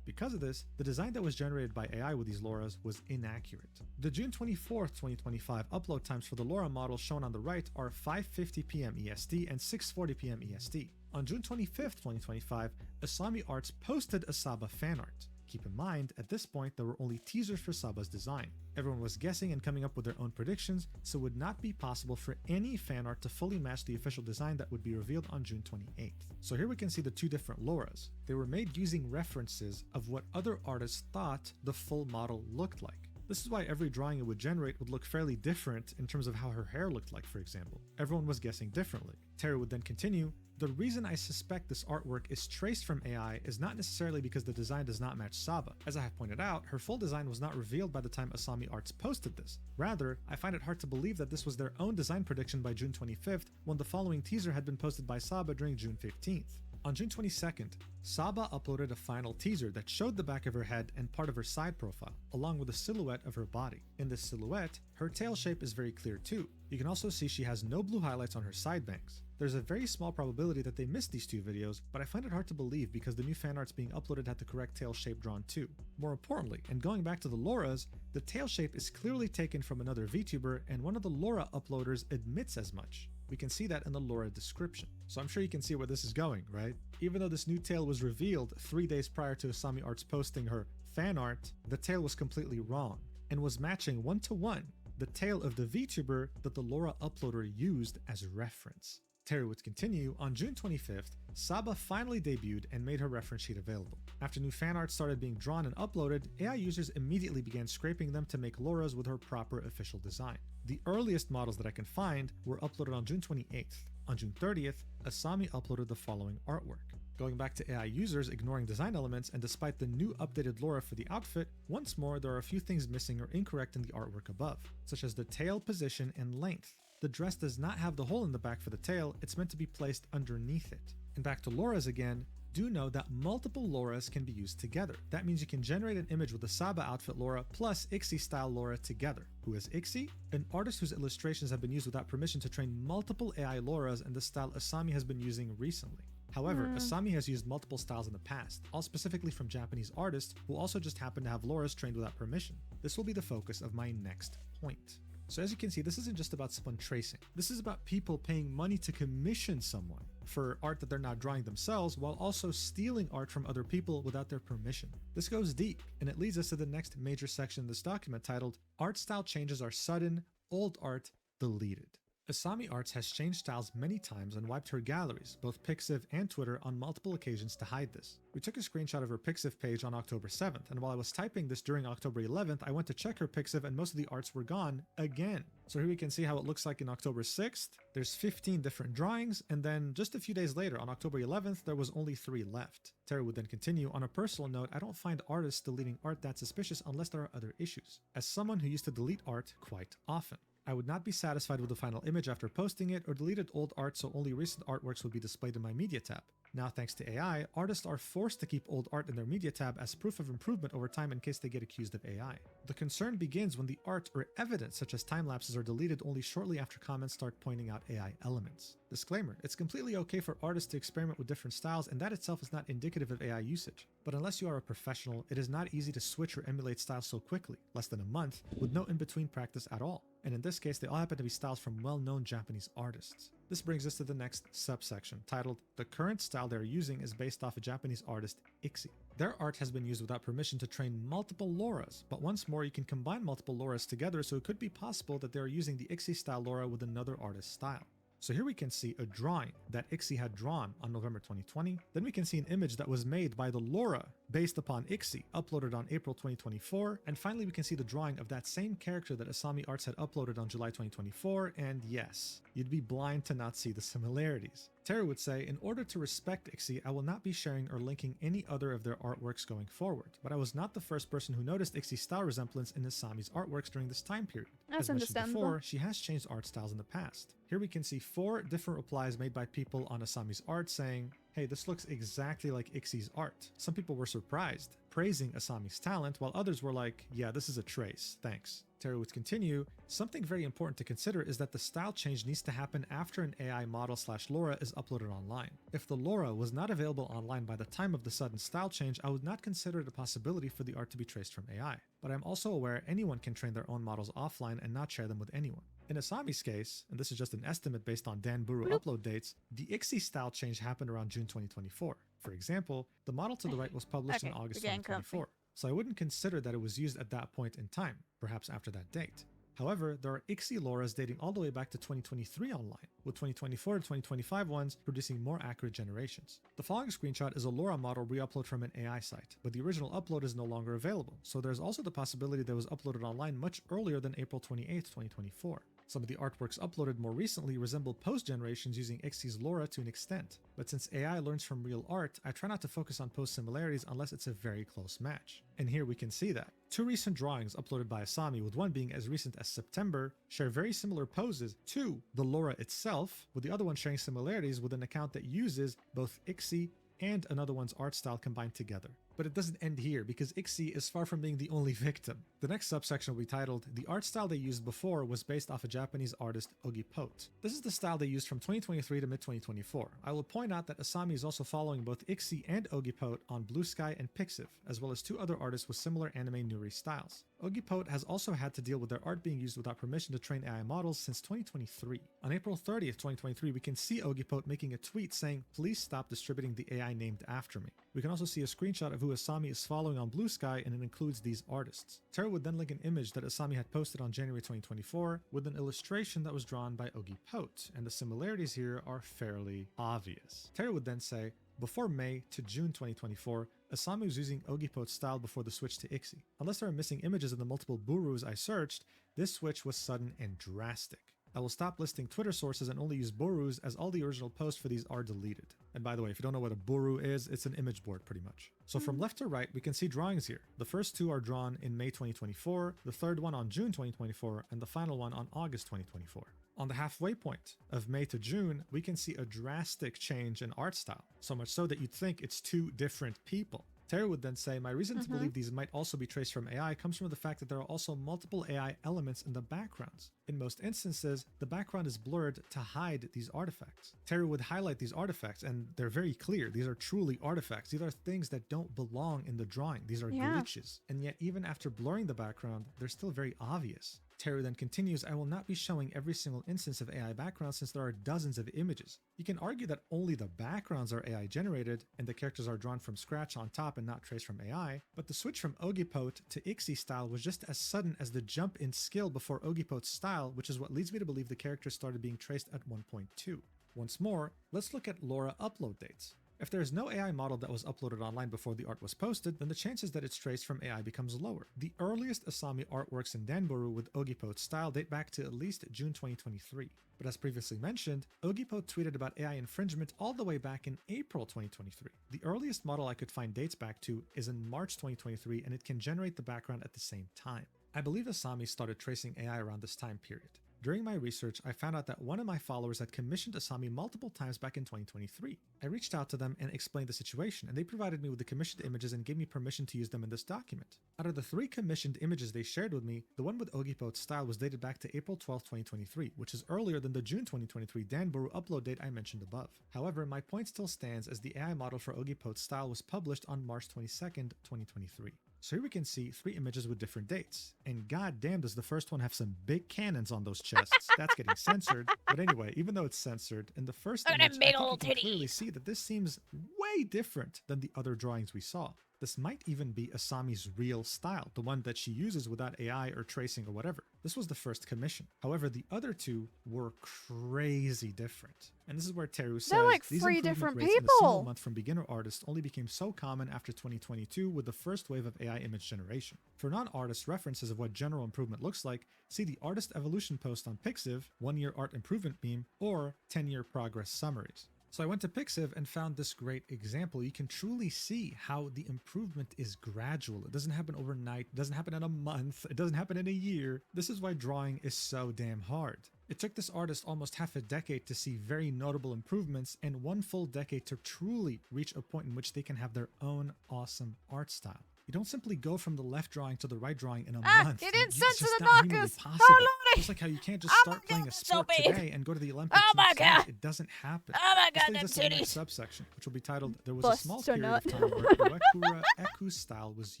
Because of this, the design that was generated by AI with these LoRAs was inaccurate. The June 24, 2025 upload times for the LoRA model shown on the right are 5:50 p.m. EST and 6:40 p.m. EST. On June 25, 2025, Asami Arts posted a Saba fan art. Keep in mind, at this point, there were only teasers for Saba's design. Everyone was guessing and coming up with their own predictions, so it would not be possible for any fan art to fully match the official design that would be revealed on June 28th. So here we can see the two different LoRAs. They were made using references of what other artists thought the full model looked like. This is why every drawing it would generate would look fairly different in terms of how her hair looked like, for example. Everyone was guessing differently. Teru would then continue, the reason I suspect this artwork is traced from AI is not necessarily because the design does not match Saba. As I have pointed out, her full design was not revealed by the time Asami Arts posted this. Rather, I find it hard to believe that this was their own design prediction by June 25th when the following teaser had been posted by Saba during June 15th. On June 22nd, Saba uploaded a final teaser that showed the back of her head and part of her side profile, along with a silhouette of her body. In this silhouette, her tail shape is very clear too. You can also see she has no blue highlights on her side bangs. There's a very small probability that they missed these two videos, but I find it hard to believe because the new fan arts being uploaded had the correct tail shape drawn too. More importantly, and going back to the LoRAs, the tail shape is clearly taken from another VTuber and one of the LoRA uploaders admits as much. We can see that in the LoRA description. So I'm sure you can see where this is going, right? Even though this new tail was revealed 3 days prior to Asami Arts posting her fan art, the tail was completely wrong and was matching 1-to-1 the tail of the VTuber that the LoRA uploader used as reference. Teru would continue, on June 25th, Saba finally debuted and made her reference sheet available. After new fan art started being drawn and uploaded, AI users immediately began scraping them to make LoRAs with her proper official design. The earliest models that I can find were uploaded on June 28th. On June 30th, Asami uploaded the following artwork. Going back to AI users ignoring design elements, and despite the new updated lore for the outfit, once more there are a few things missing or incorrect in the artwork above, such as the tail position and length. The dress does not have the hole in the back for the tail, it's meant to be placed underneath it. And back to Laura's again, do know that multiple Lauras can be used together. That means you can generate an image with the Saba outfit Laura plus Ixie style Laura together. Who is Ixie? An artist whose illustrations have been used without permission to train multiple AI Lauras in the style Asami has been using recently. However, Asami has used multiple styles in the past, all specifically from Japanese artists who also just happen to have Lauras trained without permission. This will be the focus of my next point. So as you can see, this isn't just about spun tracing. This is about people paying money to commission someone for art that they're not drawing themselves, while also stealing art from other people without their permission. This goes deep, and it leads us to the next major section in this document titled, Art Style Changes Are Sudden, Old Art Deleted. Asami Arts has changed styles many times and wiped her galleries, both Pixiv and Twitter, on multiple occasions to hide this. We took a screenshot of her Pixiv page on October 7th, and while I was typing this during October 11th, I went to check her Pixiv and most of the arts were gone again. So here we can see how it looks like in October 6th. There's 15 different drawings, and then just a few days later, on October 11th, there was only 3 left. Terry would then continue, on a personal note, I don't find artists deleting art that suspicious unless there are other issues. As someone who used to delete art quite often, I would not be satisfied with the final image after posting it, or deleted old art so only recent artworks would be displayed in my media tab. Now, thanks to AI, artists are forced to keep old art in their media tab as proof of improvement over time in case they get accused of AI. The concern begins when the art or evidence such as time lapses are deleted only shortly after comments start pointing out AI elements. Disclaimer, it's completely okay for artists to experiment with different styles, and that itself is not indicative of AI usage. But unless you are a professional, it is not easy to switch or emulate styles so quickly, less than a month, with no in-between practice at all. And in this case, they all happen to be styles from well-known Japanese artists. This brings us to the next subsection, titled, The current style they're using is based off a Japanese artist, Ixie. Their art has been used without permission to train multiple Lauras, but once more you can combine multiple Lauras together, so it could be possible that they are using the Ixie style Laura with another artist's style. So here we can see a drawing that Ixie had drawn on November 2020. Then we can see an image that was made by the Laura based upon Ixie, uploaded on April 2024. And finally, we can see the drawing of that same character that Asami Arts had uploaded on July 2024. And yes, you'd be blind to not see the similarities. Terry would say, in order to respect Ixie, I will not be sharing or linking any other of their artworks going forward. But I was not the first person who noticed Ixie's style resemblance in Asami's artworks during this time period. That's As mentioned understandable. before, she has changed art styles in the past. Here we can see 4 different replies made by people on Asami's art saying, hey, this looks exactly like Ixie's art. Some people were surprised, praising Asami's talent, while others were like, yeah, this is a trace, thanks. Terry would continue, something very important to consider is that the style change needs to happen after an AI model / Laura is uploaded online. If the Laura was not available online by the time of the sudden style change, I would not consider it a possibility for the art to be traced from AI. But I'm also aware anyone can train their own models offline and not share them with anyone. In Asami's case, and this is just an estimate based on Dan Buru upload dates, the Ixie style change happened around June 2024. For example, the model to the right was published in August 2024. So I wouldn't consider that it was used at that point in time, perhaps after that date. However, there are Ixie Lauras dating all the way back to 2023 online, with 2024 to 2025 ones producing more accurate generations. The following screenshot is a Laura model re-upload from an AI site, but the original upload is no longer available, so there's also the possibility that it was uploaded online much earlier than April 28, 2024. Some of the artworks uploaded more recently resemble post-generations using Ixie's Laura to an extent, but since AI learns from real art, I try not to focus on post-similarities unless it's a very close match. And here we can see that. 2 recent drawings uploaded by Asami, with one being as recent as September, share very similar poses to the Laura itself, with the other one sharing similarities with an account that uses both Ixie and another one's art style combined together. But it doesn't end here, because Ixie is far from being the only victim. The next subsection will be titled, The art style they used before was based off a Japanese artist, Ogi Pote. This is the style they used from 2023 to mid-2024. I will point out that Asami is also following both Ixie and Ogi Pote on Blue Sky and Pixiv, as well as 2 other artists with similar anime Nuri styles. Ogi Pote has also had to deal with their art being used without permission to train AI models since 2023. On April 30th, 2023, we can see Ogi Pote making a tweet saying, please stop distributing the AI named after me. We can also see a screenshot of who Asami is following on Blue Sky, and it includes these artists. Terry would then link an image that Asami had posted on January 2024 with an illustration that was drawn by Ogi Pote, and the similarities here are fairly obvious. Terry would then say, before May to June 2024, Asami was using Ogi Pote's style before the switch to Ixie. Unless there are missing images in the multiple Burus I searched, this switch was sudden and drastic. I will stop listing Twitter sources and only use Burus, as all the original posts for these are deleted. And by the way, if you don't know what a buru is, it's an image board pretty much. So from left to right, we can see drawings here. The first two are drawn in May 2024, the third one on June 2024, and the final one on August 2024. On the halfway point of May to June, we can see a drastic change in art style, so much so that you'd think it's two different people. Terry would then say, my reason to believe these might also be traced from AI comes from the fact that there are also multiple AI elements in the backgrounds. In most instances, the background is blurred to hide these artifacts. Terry would highlight these artifacts, and they're very clear. These are truly artifacts. These are things that don't belong in the drawing. These are glitches. And yet, even after blurring the background, they're still very obvious. Terry then continues, I will not be showing every single instance of AI background since there are dozens of images. You can argue that only the backgrounds are AI generated and the characters are drawn from scratch on top and not traced from AI, but the switch from Ogipote to Ixie style was just as sudden as the jump in skill before Ogipote's style, which is what leads me to believe the characters started being traced at 1.2. Once more, let's look at LoRa upload dates. If there is no AI model that was uploaded online before the art was posted, then the chances that it's traced from AI becomes lower. The earliest Asami artworks in Danburu with Ogipote style date back to at least June 2023. But as previously mentioned, Ogipote tweeted about AI infringement all the way back in April 2023. The earliest model I could find dates back to is in March 2023, and it can generate the background at the same time. I believe Asami started tracing AI around this time period. During my research, I found out that one of my followers had commissioned Asami multiple times back in 2023. I reached out to them and explained the situation, and they provided me with the commissioned images and gave me permission to use them in this document. Out of the 3 commissioned images they shared with me, the one with Ogipote style was dated back to April 12, 2023, which is earlier than the June 2023 Danburu upload date I mentioned above. However, my point still stands as the AI model for Ogipote style was published on March 22, 2023. So here we can see 3 images with different dates. And goddamn does the first one have some big cannons on those chests. That's getting censored. But anyway, even though it's censored, in the first image, I think you can clearly see that this seems way different than the other drawings we saw. This might even be Asami's real style, the one that she uses without AI or tracing or whatever. This was the first commission. However, the other 2 were crazy different. And this is where Teru says, like these 3 improvement different rates in a single people. month from beginner artists only became so common after 2022 with the first wave of AI image generation. For non-artist references of what general improvement looks like, see the artist evolution post on Pixiv, 1-year art improvement meme, or 10-year progress summaries. So I went to Pixiv and found this great example. You can truly see how the improvement is gradual. It doesn't happen overnight. It doesn't happen in a month. It doesn't happen in a year. This is why drawing is so damn hard. It took this artist almost half a decade to see very notable improvements and 1 full decade to truly reach a point in which they can have their own awesome art style. You don't simply go from the left drawing to the right drawing in a month. You didn't It's censor just the not humanly knockers. possible. Oh, Lordy. Just like how you can't just Oh start my playing God, a it's so sport big. today and go to the Olympics Oh my next month. God. It doesn't happen. Oh my This God, leads us them to the next titties. subsection, which will be titled, There was a Busts small or period not. of time where Uekura Eku style was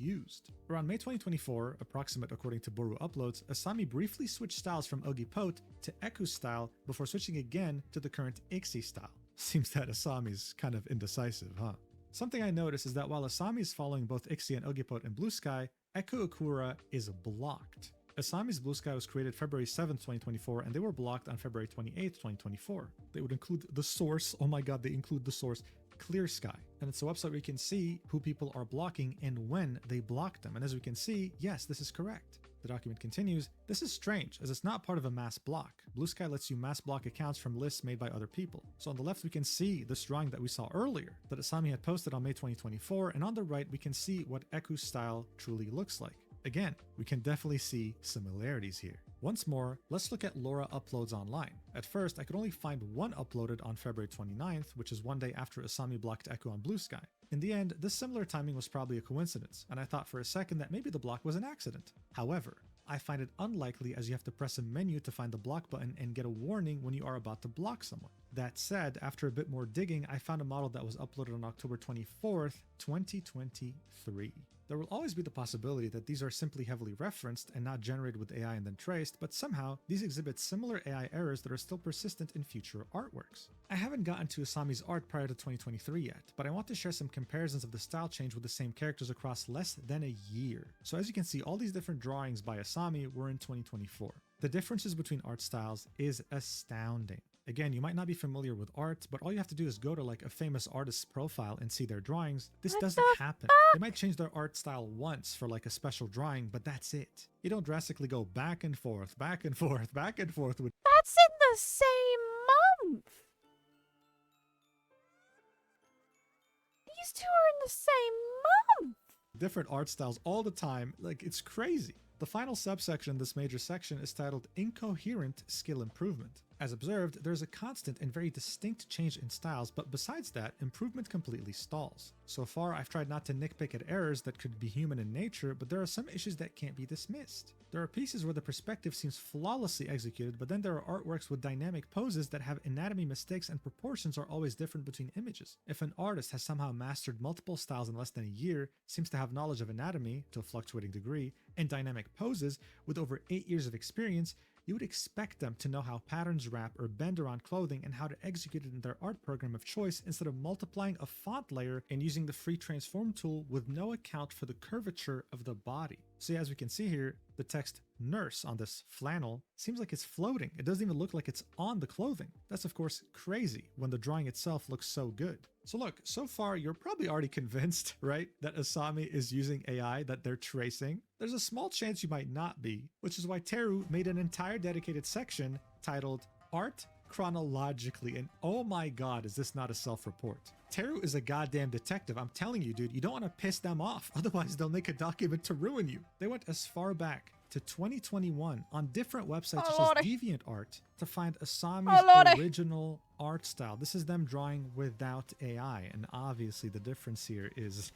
used. Around May 2024, approximate according to Boru uploads, Asami briefly switched styles from Ogipote to Eku style before switching again to the current Ixie style. Seems that Asami's kind of indecisive, huh? Something I noticed is that while Asami is following both Ixie and Ogipote in Blue Sky, Eku Akura is blocked. Asami's Blue Sky was created February 7th, 2024, and they were blocked on February 28th, 2024. They would include the source, oh my god, they include the source, Clear Sky. And it's a website where we can see who people are blocking and when they block them. And as we can see, yes, this is correct. The document continues, this is strange, as it's not part of a mass block. Blue Sky lets you mass block accounts from lists made by other people. So on the left, we can see this drawing that we saw earlier that Asami had posted on May 2024, and on the right, we can see what Eku style truly looks like. Again, we can definitely see similarities here. Once more, let's look at LoRa uploads online. At first, I could only find one uploaded on February 29th, which is 1 day after Asami blocked Eku on Blue Sky. In the end, this similar timing was probably a coincidence, and I thought for a second that maybe the block was an accident. However, I find it unlikely as you have to press a menu to find the block button and get a warning when you are about to block someone. That said, after a bit more digging, I found a model that was uploaded on October 24th, 2023. There will always be the possibility that these are simply heavily referenced and not generated with AI and then traced, but somehow these exhibit similar AI errors that are still persistent in future artworks. I haven't gotten to Asami's art prior to 2023 yet, but I want to share some comparisons of the style change with the same characters across less than a year. So as you can see, all these different drawings by Asami were in 2024. The differences between art styles is astounding. Again, you might not be familiar with art, but all you have to do is go to like a famous artist's profile and see their drawings. This doesn't happen. They might change their art style once for like a special drawing, but that's it. You don't drastically go back and forth, back and forth, back and forth with... That's in the same month. These two are in the same month. Different art styles all the time. Like, it's crazy. The final subsection in this major section is titled Incoherent Skill Improvement. As observed, there's a constant and very distinct change in styles, but besides that, improvement completely stalls. So far, I've tried not to nitpick at errors that could be human in nature, but there are some issues that can't be dismissed. There are pieces where the perspective seems flawlessly executed, but then there are artworks with dynamic poses that have anatomy mistakes and proportions are always different between images. If an artist has somehow mastered multiple styles in less than a year, seems to have knowledge of anatomy, to a fluctuating degree, and dynamic poses with over 8 years of experience, you would expect them to know how patterns wrap or bend around clothing and how to execute it in their art program of choice instead of multiplying a font layer and using the free transform tool with no account for the curvature of the body. So yeah, as we can see here, the text nurse on this flannel seems like it's floating. It doesn't even look like it's on the clothing. That's of course crazy when the drawing itself looks so good. So look, so far you're probably already convinced, right, that Asami is using AI that they're tracing. There's a small chance you might not be, which is why Teru made an entire dedicated section titled Art Chronologically, and oh my god, is this not a self-report? Teru is a goddamn detective. I'm telling you, dude, you don't want to piss them off, otherwise they'll make a document to ruin you. They went as far back to 2021 on different websites such as DeviantArt to find Asami's original art style. This is them drawing without AI, and obviously the difference here is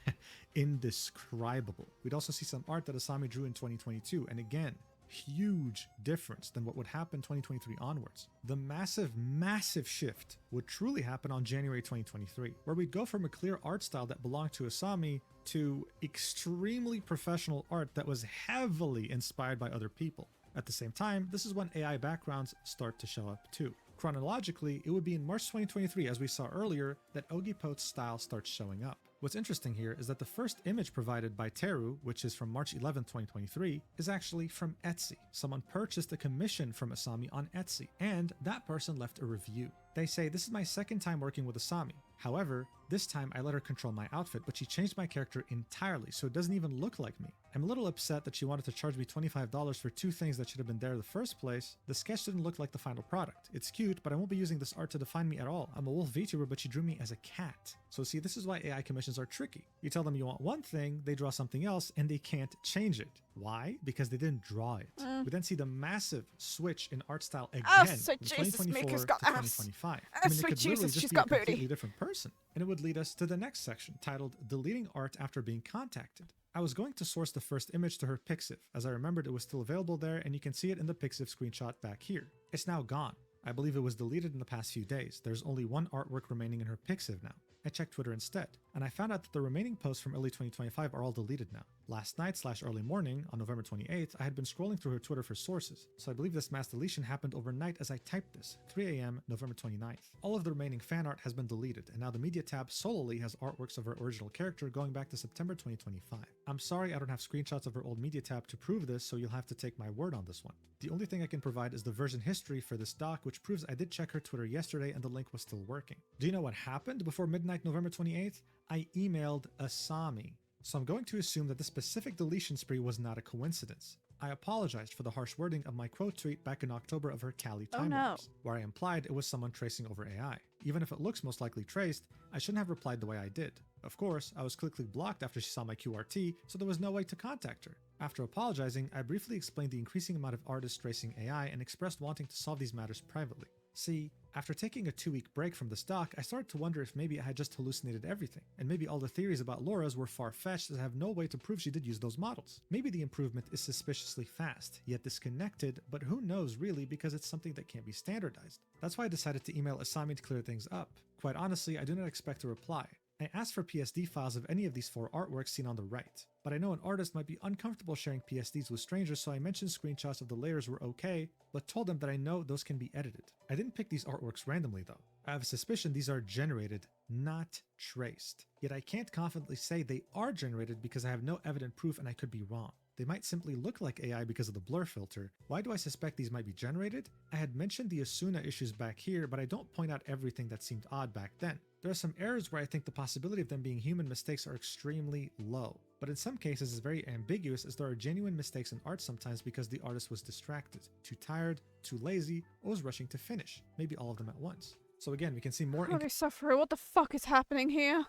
indescribable. We'd also see some art that Asami drew in 2022, and again, huge difference than what would happen 2023 onwards. The massive shift would truly happen on January 2023, where we'd go from a clear art style that belonged to Asami to extremely professional art that was heavily inspired by other people. At the same time, this is when AI backgrounds start to show up too. Chronologically, it would be in March 2023, as we saw earlier, that Ogipot's style starts showing up. What's interesting here is that the first image provided by Teru, which is from March 11, 2023, is actually from Etsy. Someone purchased a commission from Asami on Etsy, and that person left a review. They say, "This is my second time working with Asami. However, this time I let her control my outfit, but she changed my character entirely, so it doesn't even look like me. I'm a little upset that she wanted to charge me $25 for two things that should have been there in the first place. The sketch didn't look like the final product. It's cute, but I won't be using this art to define me at all. I'm a wolf VTuber, but she drew me as a cat." So see, this is why AI commissions are tricky. You tell them you want one thing, they draw something else, and they can't change it. Why? Because they didn't draw it. We then see the massive switch in art style again from 2024 to 2025. I mean, it could literally just be a completely different person. And it would lead us to the next section, titled Deleting Art After Being Contacted. I was going to source the first image to her Pixiv, as I remembered it was still available there, and you can see it in the Pixiv screenshot back here. It's now gone. I believe it was deleted in the past few days. There's only one artwork remaining in her Pixiv now. I checked Twitter instead, and I found out that the remaining posts from early 2025 are all deleted now. Last night/early morning, on November 28th, I had been scrolling through her Twitter for sources, so I believe this mass deletion happened overnight as I typed this, 3 a.m. November 29th. All of the remaining fan art has been deleted, and now the media tab solely has artworks of her original character going back to September 2025. I'm sorry I don't have screenshots of her old media tab to prove this, so you'll have to take my word on this one. The only thing I can provide is the version history for this doc, which proves I did check her Twitter yesterday and the link was still working. Do you know what happened before midnight November 28th? I emailed Asami. So I'm going to assume that this specific deletion spree was not a coincidence. I apologized for the harsh wording of my quote tweet back in October of her Cali timelapse, where I implied it was someone tracing over AI. Even if it looks most likely traced, I shouldn't have replied the way I did. Of course, I was quickly blocked after she saw my QRT, so there was no way to contact her. After apologizing, I briefly explained the increasing amount of artists tracing AI and expressed wanting to solve these matters privately. See, after taking a 2-week break from this doc, I started to wonder if maybe I had just hallucinated everything, and maybe all the theories about Laura's were far-fetched as I have no way to prove she did use those models. Maybe the improvement is suspiciously fast, yet disconnected, but who knows really because it's something that can't be standardized. That's why I decided to email Asami to clear things up. Quite honestly, I do not expect a reply. I asked for PSD files of any of these 4 artworks seen on the right, but I know an artist might be uncomfortable sharing PSDs with strangers, so I mentioned screenshots of the layers were okay, but told them that I know those can be edited. I didn't pick these artworks randomly though. I have a suspicion these are generated, not traced. Yet I can't confidently say they are generated because I have no evident proof and I could be wrong. They might simply look like AI because of the blur filter. Why do I suspect these might be generated? I had mentioned the Asuna issues back here, but I don't point out everything that seemed odd back then. There are some errors where I think the possibility of them being human mistakes are extremely low, but in some cases it's very ambiguous as there are genuine mistakes in art sometimes because the artist was distracted, too tired, too lazy, or was rushing to finish, maybe all of them at once. So again, we can see more Holy suffering, what the fuck is happening here?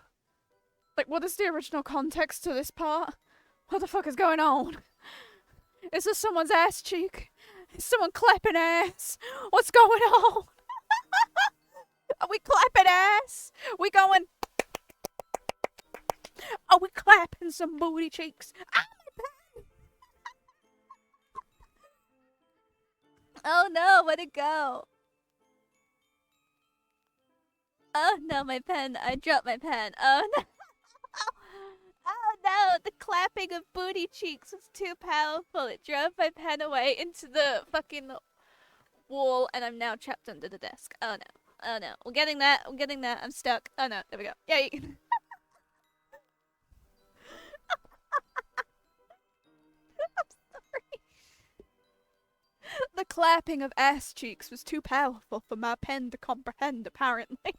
Like, what is the original context to this part? What the fuck is going on? Is this someone's ass cheek? Is someone clapping ass? What's going on? Are we clapping ass? We going... Are we clapping some booty cheeks? Oh no, where'd it go? Oh no, my pen. I dropped my pen. Oh no. Oh no, the clapping of booty cheeks was too powerful. It drove my pen away into the fucking wall, and I'm now trapped under the desk. Oh no. Oh no. We're getting that. I'm getting that. I'm stuck. Oh no. There we go. Yay. I'm sorry. The clapping of ass cheeks was too powerful for my pen to comprehend, apparently.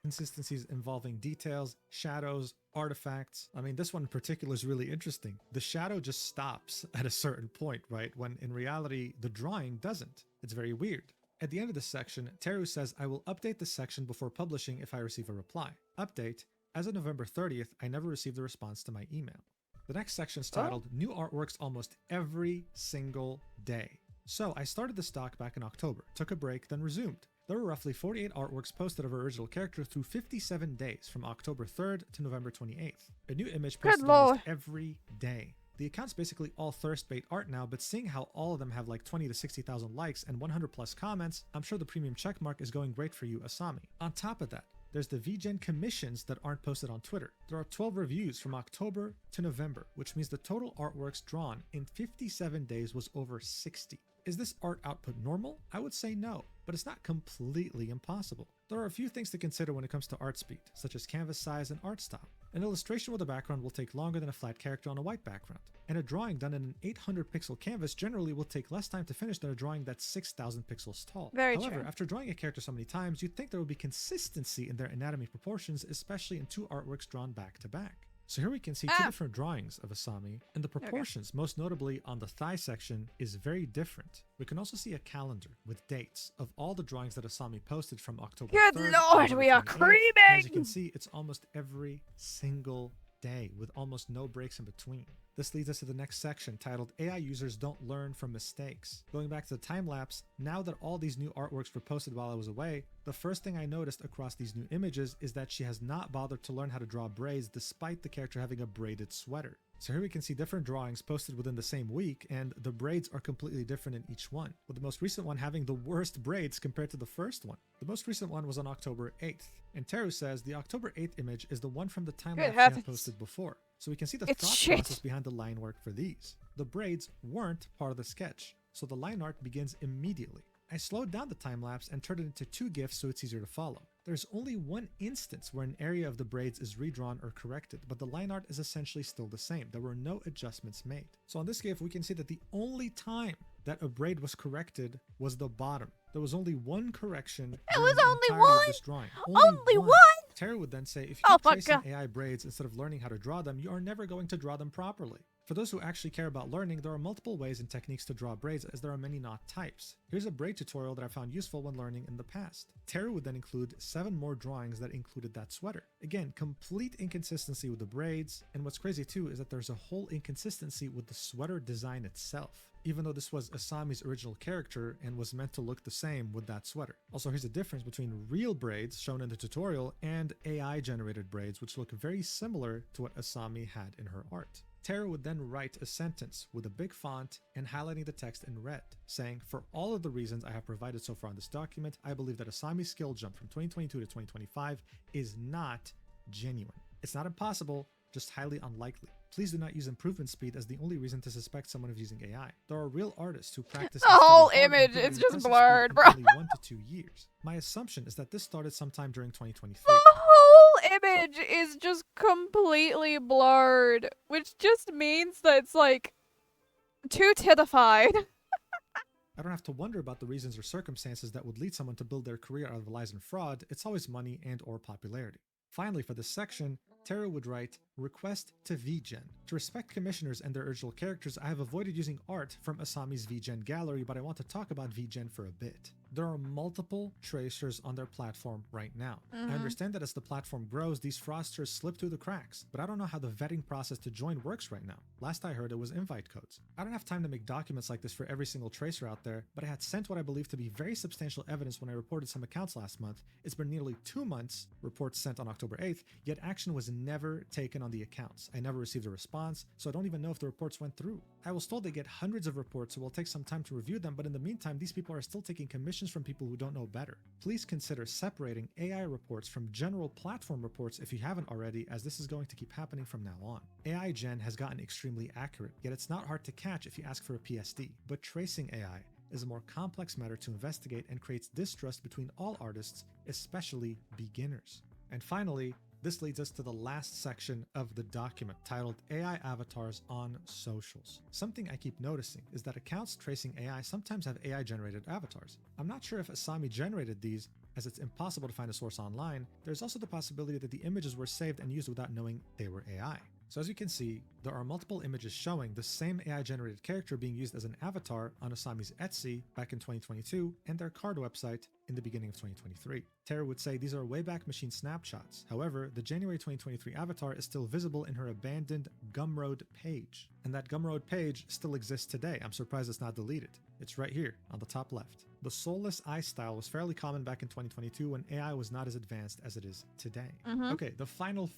Consistencies involving details, shadows, artifacts. I mean, this one in particular is really interesting. The shadow just stops at a certain point, right? When in reality, the drawing doesn't. It's very weird. At the end of this section, Teru says, I will update this section before publishing if I receive a reply. Update. As of November 30th, I never received a response to my email. The next section is titled, New Artworks Almost Every Single Day. So I started the stock back in October, took a break, then resumed. There were roughly 48 artworks posted of her original character through 57 days from October 3rd to November 28th. A new image posted almost every day. The account's basically all thirst bait art now, but seeing how all of them have like 20 to 60,000 likes and 100 plus comments, I'm sure the premium checkmark is going great for you, Asami. On top of that, there's the VGen commissions that aren't posted on Twitter. There are 12 reviews from October to November, which means the total artworks drawn in 57 days was over 60. Is this art output normal? I would say no, but it's not completely impossible. There are a few things to consider when it comes to art speed, such as canvas size and art style. An illustration with a background will take longer than a flat character on a white background, and a drawing done in an 800 pixel canvas generally will take less time to finish than a drawing that's 6,000 pixels tall. However, true. after drawing a character so many times, you'd think there would be consistency in their anatomy proportions, especially in two artworks drawn back to back. So here we can see two different drawings of Asami, and the proportions, most notably on the thigh section, is very different. We can also see a calendar with dates of all the drawings that Asami posted from October 3rd. Good lord, we are creaming! As you can see, it's almost every single day with almost no breaks in between. This leads us to the next section titled AI Users Don't Learn from Mistakes. Going back to the time lapse, now that all these new artworks were posted while I was away, the first thing I noticed across these new images is that she has not bothered to learn how to draw braids despite the character having a braided sweater. So here we can see different drawings posted within the same week, and the braids are completely different in each one, with the most recent one having the worst braids compared to the first one. The most recent one was on October 8th, and Teru says the October 8th image is the one from the time-lapse she had posted before. So we can see the thought process behind the line work for these. The braids weren't part of the sketch, so the line art begins immediately. I slowed down the time-lapse and turned it into 2 GIFs so it's easier to follow. There's only one instance where an area of the braids is redrawn or corrected, but the line art is essentially still the same. There were no adjustments made. So on this GIF, we can see that the only time that a braid was corrected was the bottom. There was only one correction. It was only one? Of this drawing. Only one? Teru would then say, if you keep tracing AI braids instead of learning how to draw them, you are never going to draw them properly. For those who actually care about learning, there are multiple ways and techniques to draw braids, as there are many knot types. Here's a braid tutorial that I found useful when learning in the past. Teru would then include 7 more drawings that included that sweater. Again, complete inconsistency with the braids, and what's crazy too is that there's a whole inconsistency with the sweater design itself, even though this was Asami's original character and was meant to look the same with that sweater. Also, here's a difference between real braids shown in the tutorial and AI generated braids, which look very similar to what Asami had in her art. Teru would then write a sentence with a big font and highlighting the text in red, saying, for all of the reasons I have provided so far in this document, I believe that Asami's skill jump from 2022 to 2025 is not genuine. It's not impossible, just highly unlikely. Please do not use improvement speed as the only reason to suspect someone of using AI. There are real artists who practice the whole image is just blurred, bro. Only 1 to 2 years. My assumption is that this started sometime during 2023. The whole image is just completely blurred, which just means that it's like too titified. I don't have to wonder about the reasons or circumstances that would lead someone to build their career out of lies and fraud. It's always money and or popularity. Finally, for this section, Teru would write, request to VGen. To respect commissioners and their original characters, I have avoided using art from Asami's VGen gallery, but I want to talk about VGen for a bit. there are multiple tracers on their platform right now. Mhm. I understand that as the platform grows, these fraudsters slip through the cracks, but I don't know how the vetting process to join works right now. Last I heard, it was invite codes. I don't have time to make documents like this for every single tracer out there, but I had sent what I believe to be very substantial evidence when I reported some accounts last month. It's been nearly 2 months, reports sent on October 8th, yet action was never taken on the accounts. I never received a response, so I don't even know if the reports went through. I was told they get hundreds of reports, so it will take some time to review them, but in the meantime, these people are still taking commissions from people who don't know better. Please consider separating AI reports from general platform reports if you haven't already, as this is going to keep happening from now on. AI gen has gotten extremely accurate, yet it's not hard to catch if you ask for a PSD, but tracing AI is a more complex matter to investigate and creates distrust between all artists, especially beginners. And finally, this leads us to the last section of the document titled AI Avatars on Socials. Something I keep noticing is that accounts tracing AI sometimes have AI generated avatars. I'm not sure if Asami generated these, as it's impossible to find a source online. There's also the possibility that the images were saved and used without knowing they were AI. So as you can see, there are multiple images showing the same AI generated character being used as an avatar on Asami's Etsy back in 2022 and their card website in the beginning of 2023. Tara would say these are Wayback Machine snapshots. However, the January 2023 avatar is still visible in her abandoned Gumroad page. And that Gumroad page still exists today. I'm surprised it's not deleted. It's right here on the top left. The soulless eye style was fairly common back in 2022 when AI was not as advanced as it is today. Okay, the final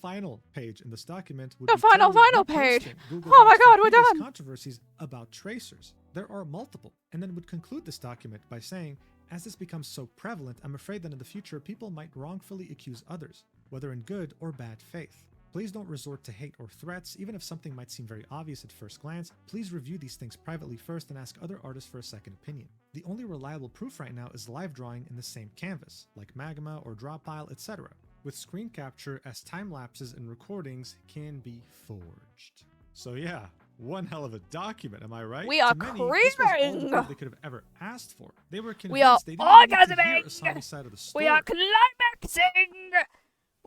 page in this document would The be final Tara page. reposting Google Oh my Docs God, from we're previous done. controversies about tracers. There are multiple, and then would conclude this document by saying, as this becomes so prevalent, I'm afraid that in the future people might wrongfully accuse others, whether in good or bad faith. Please don't resort to hate or threats, even if something might seem very obvious at first glance. Please review these things privately first and ask other artists for a second opinion. The only reliable proof right now is live drawing in the same canvas, like Magma or Drawpile, etc., with screen capture as time lapses and recordings can be forged. So yeah, one hell of a document, am I right? We are To many, this was all the creaming. proof they could have ever asked for. They were We are convinced they didn't even need to hear orgasming. Asami's side of the story. We are climaxing.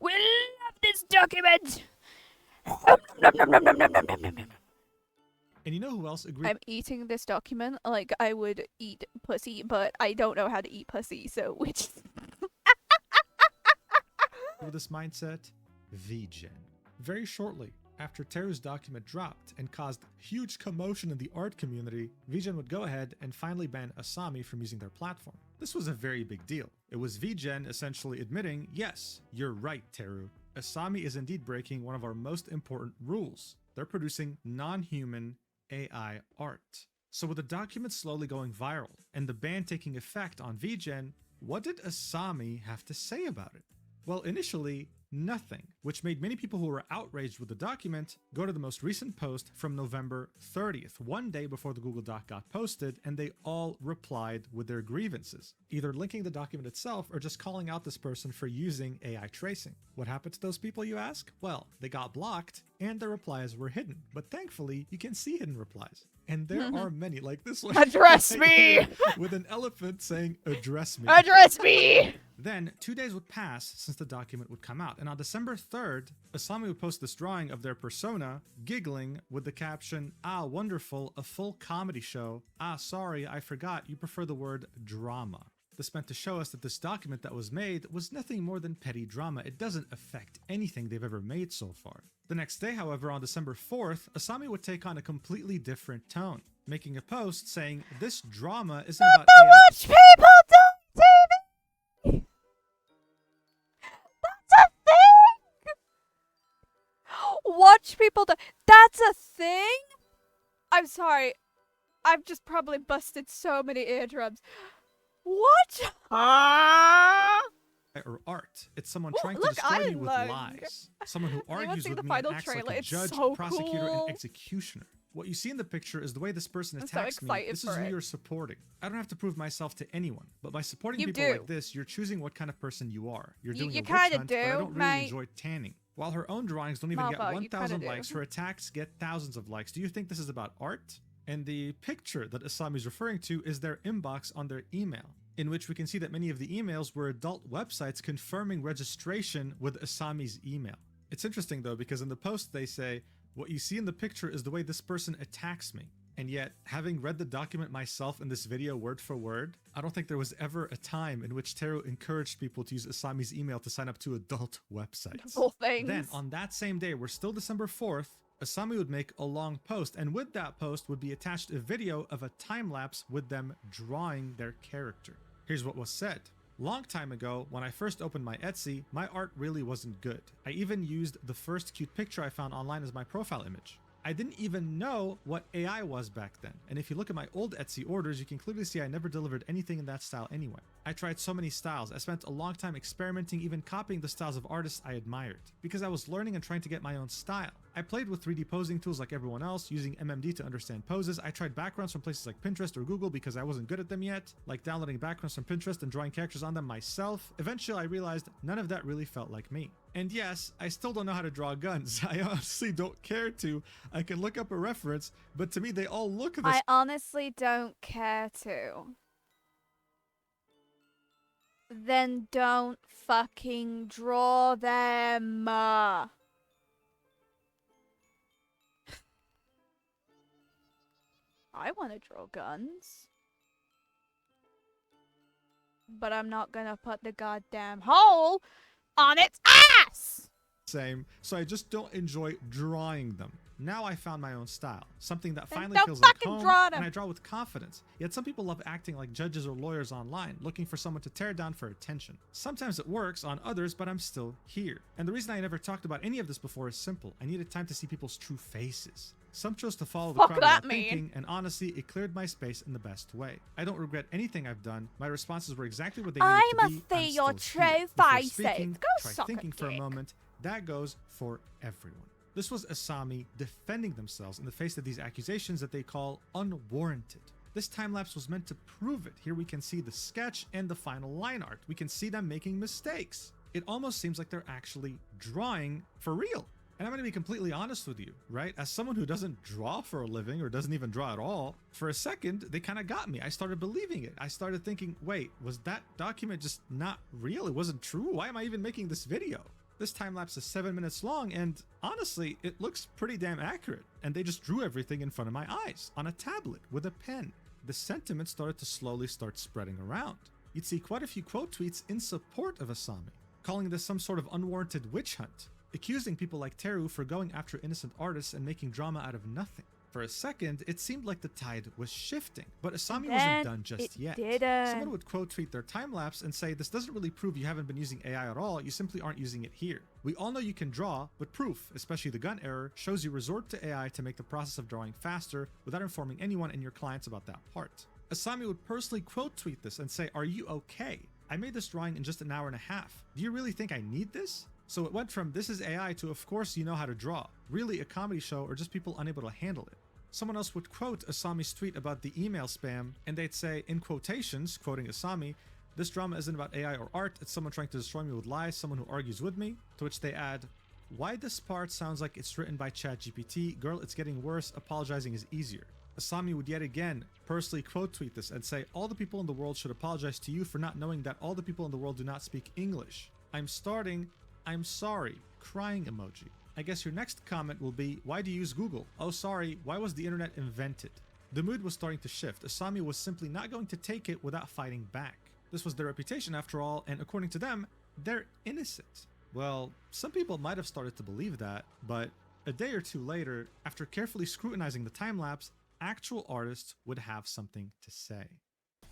We love this document. And you know who else agreed I'm eating this document like I would eat pussy, but I don't know how to eat pussy, so which with this mindset? VGen. Very shortly after Teru's document dropped and caused huge commotion in the art community, VGen would go ahead and finally ban Asami from using their platform. This was a very big deal. It was VGen essentially admitting, yes, you're right, Teru. Asami is indeed breaking one of our most important rules. They're producing non-human AI art. So with the document slowly going viral and the ban taking effect on VGen, what did Asami have to say about it? Well, initially, nothing, which made many people who were outraged with the document go to the most recent post from November 30th, one day before the Google Doc got posted, and they all replied with their grievances, either linking the document itself or just calling out this person for using AI tracing. What happened to those people, you ask? Well, they got blocked and their replies were hidden, but thankfully you can see hidden replies. And there are many, like this one. address me. With an elephant saying, address me. Address me. Then, 2 days would pass since the document would come out, and on December 3rd, Asami would post this drawing of their persona, giggling with the caption, "Ah, wonderful, a full comedy show. Ah, sorry, I forgot, you prefer the word drama." This meant to show us that this document that was made was nothing more than petty drama. It doesn't affect anything they've ever made so far. The next day, however, on December 4th, Asami would take on a completely different tone, making a post saying, "This drama isn't about AI." Watch people do TV. That's a thing. Watch people do. That's a thing. I'm sorry. I've just probably busted so many eardrums. What? Or art. It's someone Well, trying to look, destroy I me with love- lies. Someone who Anyone argues see with the me final and acts trailer? like a It's judge, so prosecutor, cool. and executioner. What you see in the picture is the way this person I'm so attacks me. excited This is for who it. you're supporting. I don't have to prove myself to anyone, but by supporting You people do. like this, you're choosing what kind of person you are. You're doing you a witch kinda hunt, but I do, don't really mate. enjoy tanning. While her own drawings don't even get Marvo, you kinda 1,000 do. likes, her attacks get thousands of likes. Do you think this is about art? And the picture that Asami's referring to is their inbox on their email, in which we can see that many of the emails were adult websites confirming registration with Asami's email. It's interesting though, because in the post they say, "What you see in the picture is the way this person attacks me." And yet, having read the document myself in this video word for word, I don't think there was ever a time in which Teru encouraged people to use Asami's email to sign up to adult websites. Full things. Then, on that same day, we're still December 4th, Asami would make a long post, and with that post would be attached a video of a time lapse with them drawing their character. Here's what was said. Long time ago, when I first opened my Etsy, my art really wasn't good. I even used the first cute picture I found online as my profile image. I didn't even know what AI was back then, and if you look at my old Etsy orders, you can clearly see I never delivered anything in that style anyway. I tried so many styles. I spent a long time experimenting, even copying the styles of artists I admired, because I was learning and trying to get my own style. I played with 3D posing tools like everyone else, using MMD to understand poses. I tried backgrounds from places like Pinterest or Google because I wasn't good at them yet, like downloading backgrounds from Pinterest and drawing characters on them myself. Eventually, I realized none of that really felt like me. And yes, I still don't know how to draw guns. I honestly don't care to. I can look up a reference, but to me, they all look the same. I honestly don't care to. Then don't fucking draw them. I want to draw guns. But I'm not gonna put the goddamn hole on its ass! Same, so I just don't enjoy drawing them. Now I found my own style, something that Then finally don't feels like fucking home, draw them. and I draw with confidence. Yet some people love acting like judges or lawyers online, looking for someone to tear down for attention. Sometimes it works on others, but I'm still here. And the reason I never talked about any of this before is simple. I needed time to see people's true faces. Some chose to follow the Fuck crowd that without mean? thinking, and honestly, it cleared my space in the best way. I don't regret anything I've done. My responses were exactly what they needed to I'ma be. see your still here. true Before faces. speaking, Go try suck a thinking for a dick. moment. That goes for everyone. This was Asami defending themselves in the face of these accusations that they call unwarranted. This time lapse was meant to prove it. Here we can see the sketch and the final line art. We can see them making mistakes. It almost seems like they're actually drawing for real. And I'm going to be completely honest with you, right? As someone who doesn't draw for a living or doesn't even draw at all, for a second, they kind of got me. I started believing it. I started thinking, wait, was that document just not real? It wasn't true? Why am I even making this video? This time lapse is 7 minutes long, and honestly, it looks pretty damn accurate. And they just drew everything in front of my eyes on a tablet with a pen. The sentiment started to slowly start spreading around. You'd see quite a few quote tweets in support of Asami, calling this some sort of unwarranted witch hunt, accusing people like Teru for going after innocent artists and making drama out of nothing. For a second, it seemed like the tide was shifting, but Asami wasn't done just yet. Someone would quote tweet their time lapse and say, this doesn't really prove you haven't been using AI at all, you simply aren't using it here. We all know you can draw, but proof, especially the gun error, shows you resort to AI to make the process of drawing faster without informing anyone and your clients about that part. Asami would personally quote tweet this and say, are you okay? I made this drawing in just an hour and a half. Do you really think I need this? So it went from this is AI to of course you know how to draw, really a comedy show or just people unable to handle it. Someone else would quote Asami's tweet about the email spam and they'd say, in quotations, quoting Asami, this drama isn't about AI or art, it's someone trying to destroy me with lies, someone who argues with me. To which they add, why this part sounds like it's written by ChatGPT, girl it's getting worse, apologizing is easier. Asami would yet again personally quote tweet this and say, all the people in the world should apologize to you for not knowing that all the people in the world do not speak English. I'm sorry, crying emoji. I guess your next comment will be, why do you use Google? Oh sorry, why was the internet invented? The mood was starting to shift. Asami was simply not going to take it without fighting back. This was their reputation after all, and according to them, they're innocent. Well, some people might have started to believe that, but a day or two later, after carefully scrutinizing the time lapse, actual artists would have something to say.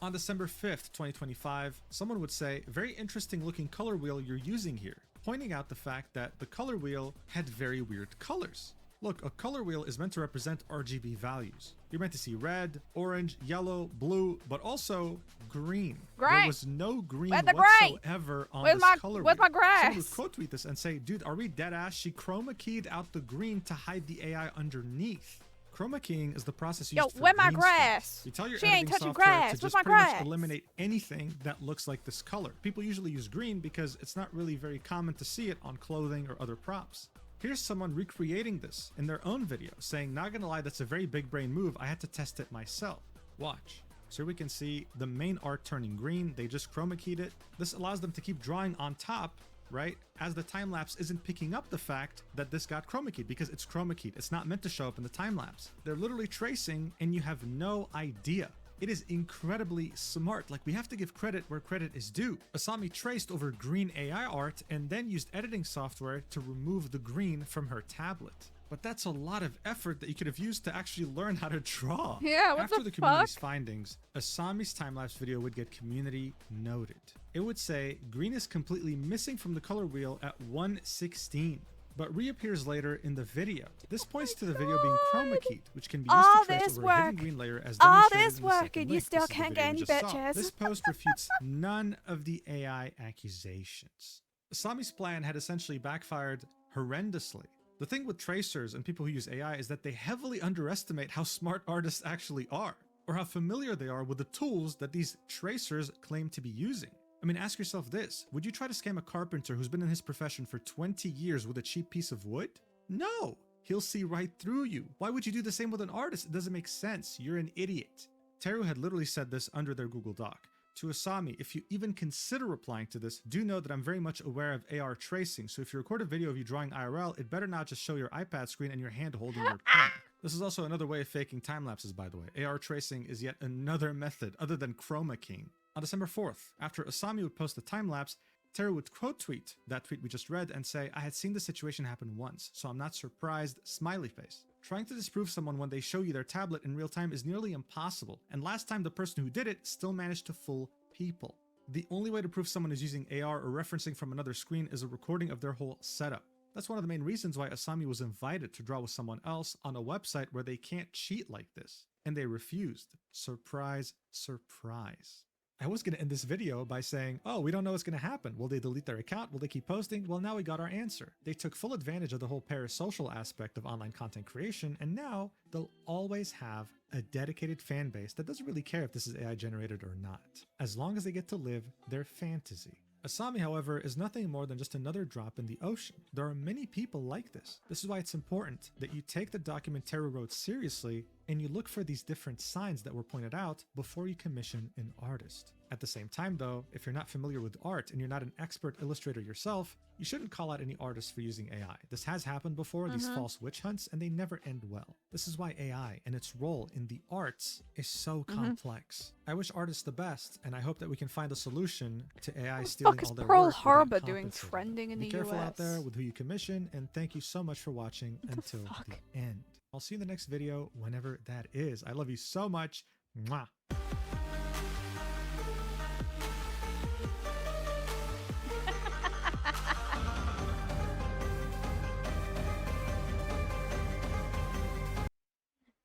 On December 5th, 2025, someone would say, very interesting looking color wheel you're using here, pointing out the fact that the color wheel had very weird colors. Look, a color wheel is meant to represent RGB values. You're meant to see red, orange, yellow, blue, but also green. Gray. There was no green Where's the gray? whatsoever on Where's this my- color where's wheel. my grass? Someone would quote tweet this and say, dude, are we dead ass? She chroma keyed out the green to hide the AI underneath. Chroma keying is the process used for where my green grass? screens. You tell your She ain't editing touching software grass. to Where's just my pretty much grass? eliminate anything that looks like this color. People usually use green because it's not really very common to see it on clothing or other props. Here's someone recreating this in their own video, saying, not gonna lie, that's a very big brain move. I had to test it myself. Watch. So here we can see the main art turning green. They just chroma keyed it. This allows them to keep drawing on top right? As the time lapse isn't picking up the fact that this got chroma keyed because it's chroma keyed. It's not meant to show up in the time lapse. They're literally tracing and you have no idea. It is incredibly smart. Like, we have to give credit where credit is due. Asami traced over green AI art and then used editing software to remove the green from her tablet. But that's a lot of effort that you could have used to actually learn how to draw. Yeah, what After the the community's fuck? findings, Asami's time-lapse video would get community noted. It would say green is completely missing from the color wheel at 1:16, but reappears later in the video. This points to the video being chroma keyed, which can be used All to trace this over a hidden work. green layer as All demonstrated this in the work second and you link. still This is the can't video get we any just saw. bitches. This post refutes none of the AI accusations. Asami's plan had essentially backfired horrendously. The thing with tracers and people who use AI is that they heavily underestimate how smart artists actually are, or how familiar they are with the tools that these tracers claim to be using. I mean, ask yourself this: would you try to scam a carpenter who's been in his profession for 20 years with a cheap piece of wood? No! He'll see right through you. Why would you do the same with an artist? It doesn't make sense. You're an idiot. Teru had literally said this under their Google Doc. To Asami, if you even consider replying to this, do know that I'm very much aware of AR tracing, so if you record a video of you drawing IRL, it better not just show your iPad screen and your hand holding your pen. This is also another way of faking time lapses, by the way. AR tracing is yet another method other than chroma keying. On December 4th, after Asami would post the time lapse, Teru would quote tweet that tweet we just read and say, "I had seen the situation happen once, so I'm not surprised," smiley face. Trying to disprove someone when they show you their tablet in real time is nearly impossible, and last time the person who did it still managed to fool people. The only way to prove someone is using AR or referencing from another screen is a recording of their whole setup. That's one of the main reasons why Asami was invited to draw with someone else on a website where they can't cheat like this, and they refused. Surprise, surprise. I was going to end this video by saying, oh, we don't know what's going to happen. Will they delete their account? Will they keep posting? Well, now we got our answer. They took full advantage of the whole parasocial aspect of online content creation, and now they'll always have a dedicated fan base that doesn't really care if this is AI generated or not, as long as they get to live their fantasy. Asami, however, is nothing more than just another drop in the ocean. There are many people like this. This is why it's important that you take the document Teru wrote seriously and you look for these different signs that were pointed out before you commission an artist. At the same time though, if you're not familiar with art and you're not an expert illustrator yourself, you shouldn't call out any artists for using AI. This has happened before, these false witch hunts, and they never end well. This is why AI and its role in the arts is so complex. I wish artists the best, and I hope that we can find a solution to AI stealing all their Pearl work Harbor without doing compensating them. trending in Be the careful US? out there with who you commission, and thank you so much for watching until fuck? the end. I'll see you in the next video, whenever that is. I love you so much. Mwah.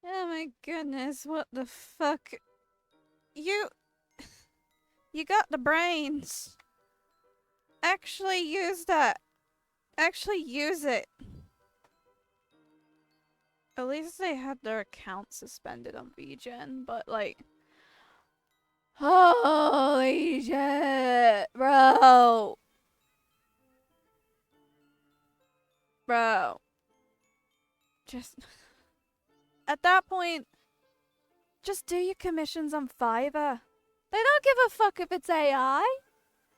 Oh my goodness, what the fuck? You got the brains. Actually use that. Actually use it. At least they had their account suspended on VGen, but like... Holy shit, bro. Bro. Just... At that point, just do your commissions on Fiverr. They don't give a fuck if it's AI.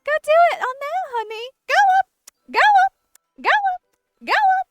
Go do it on there, honey. Go up, go up, go up, go up.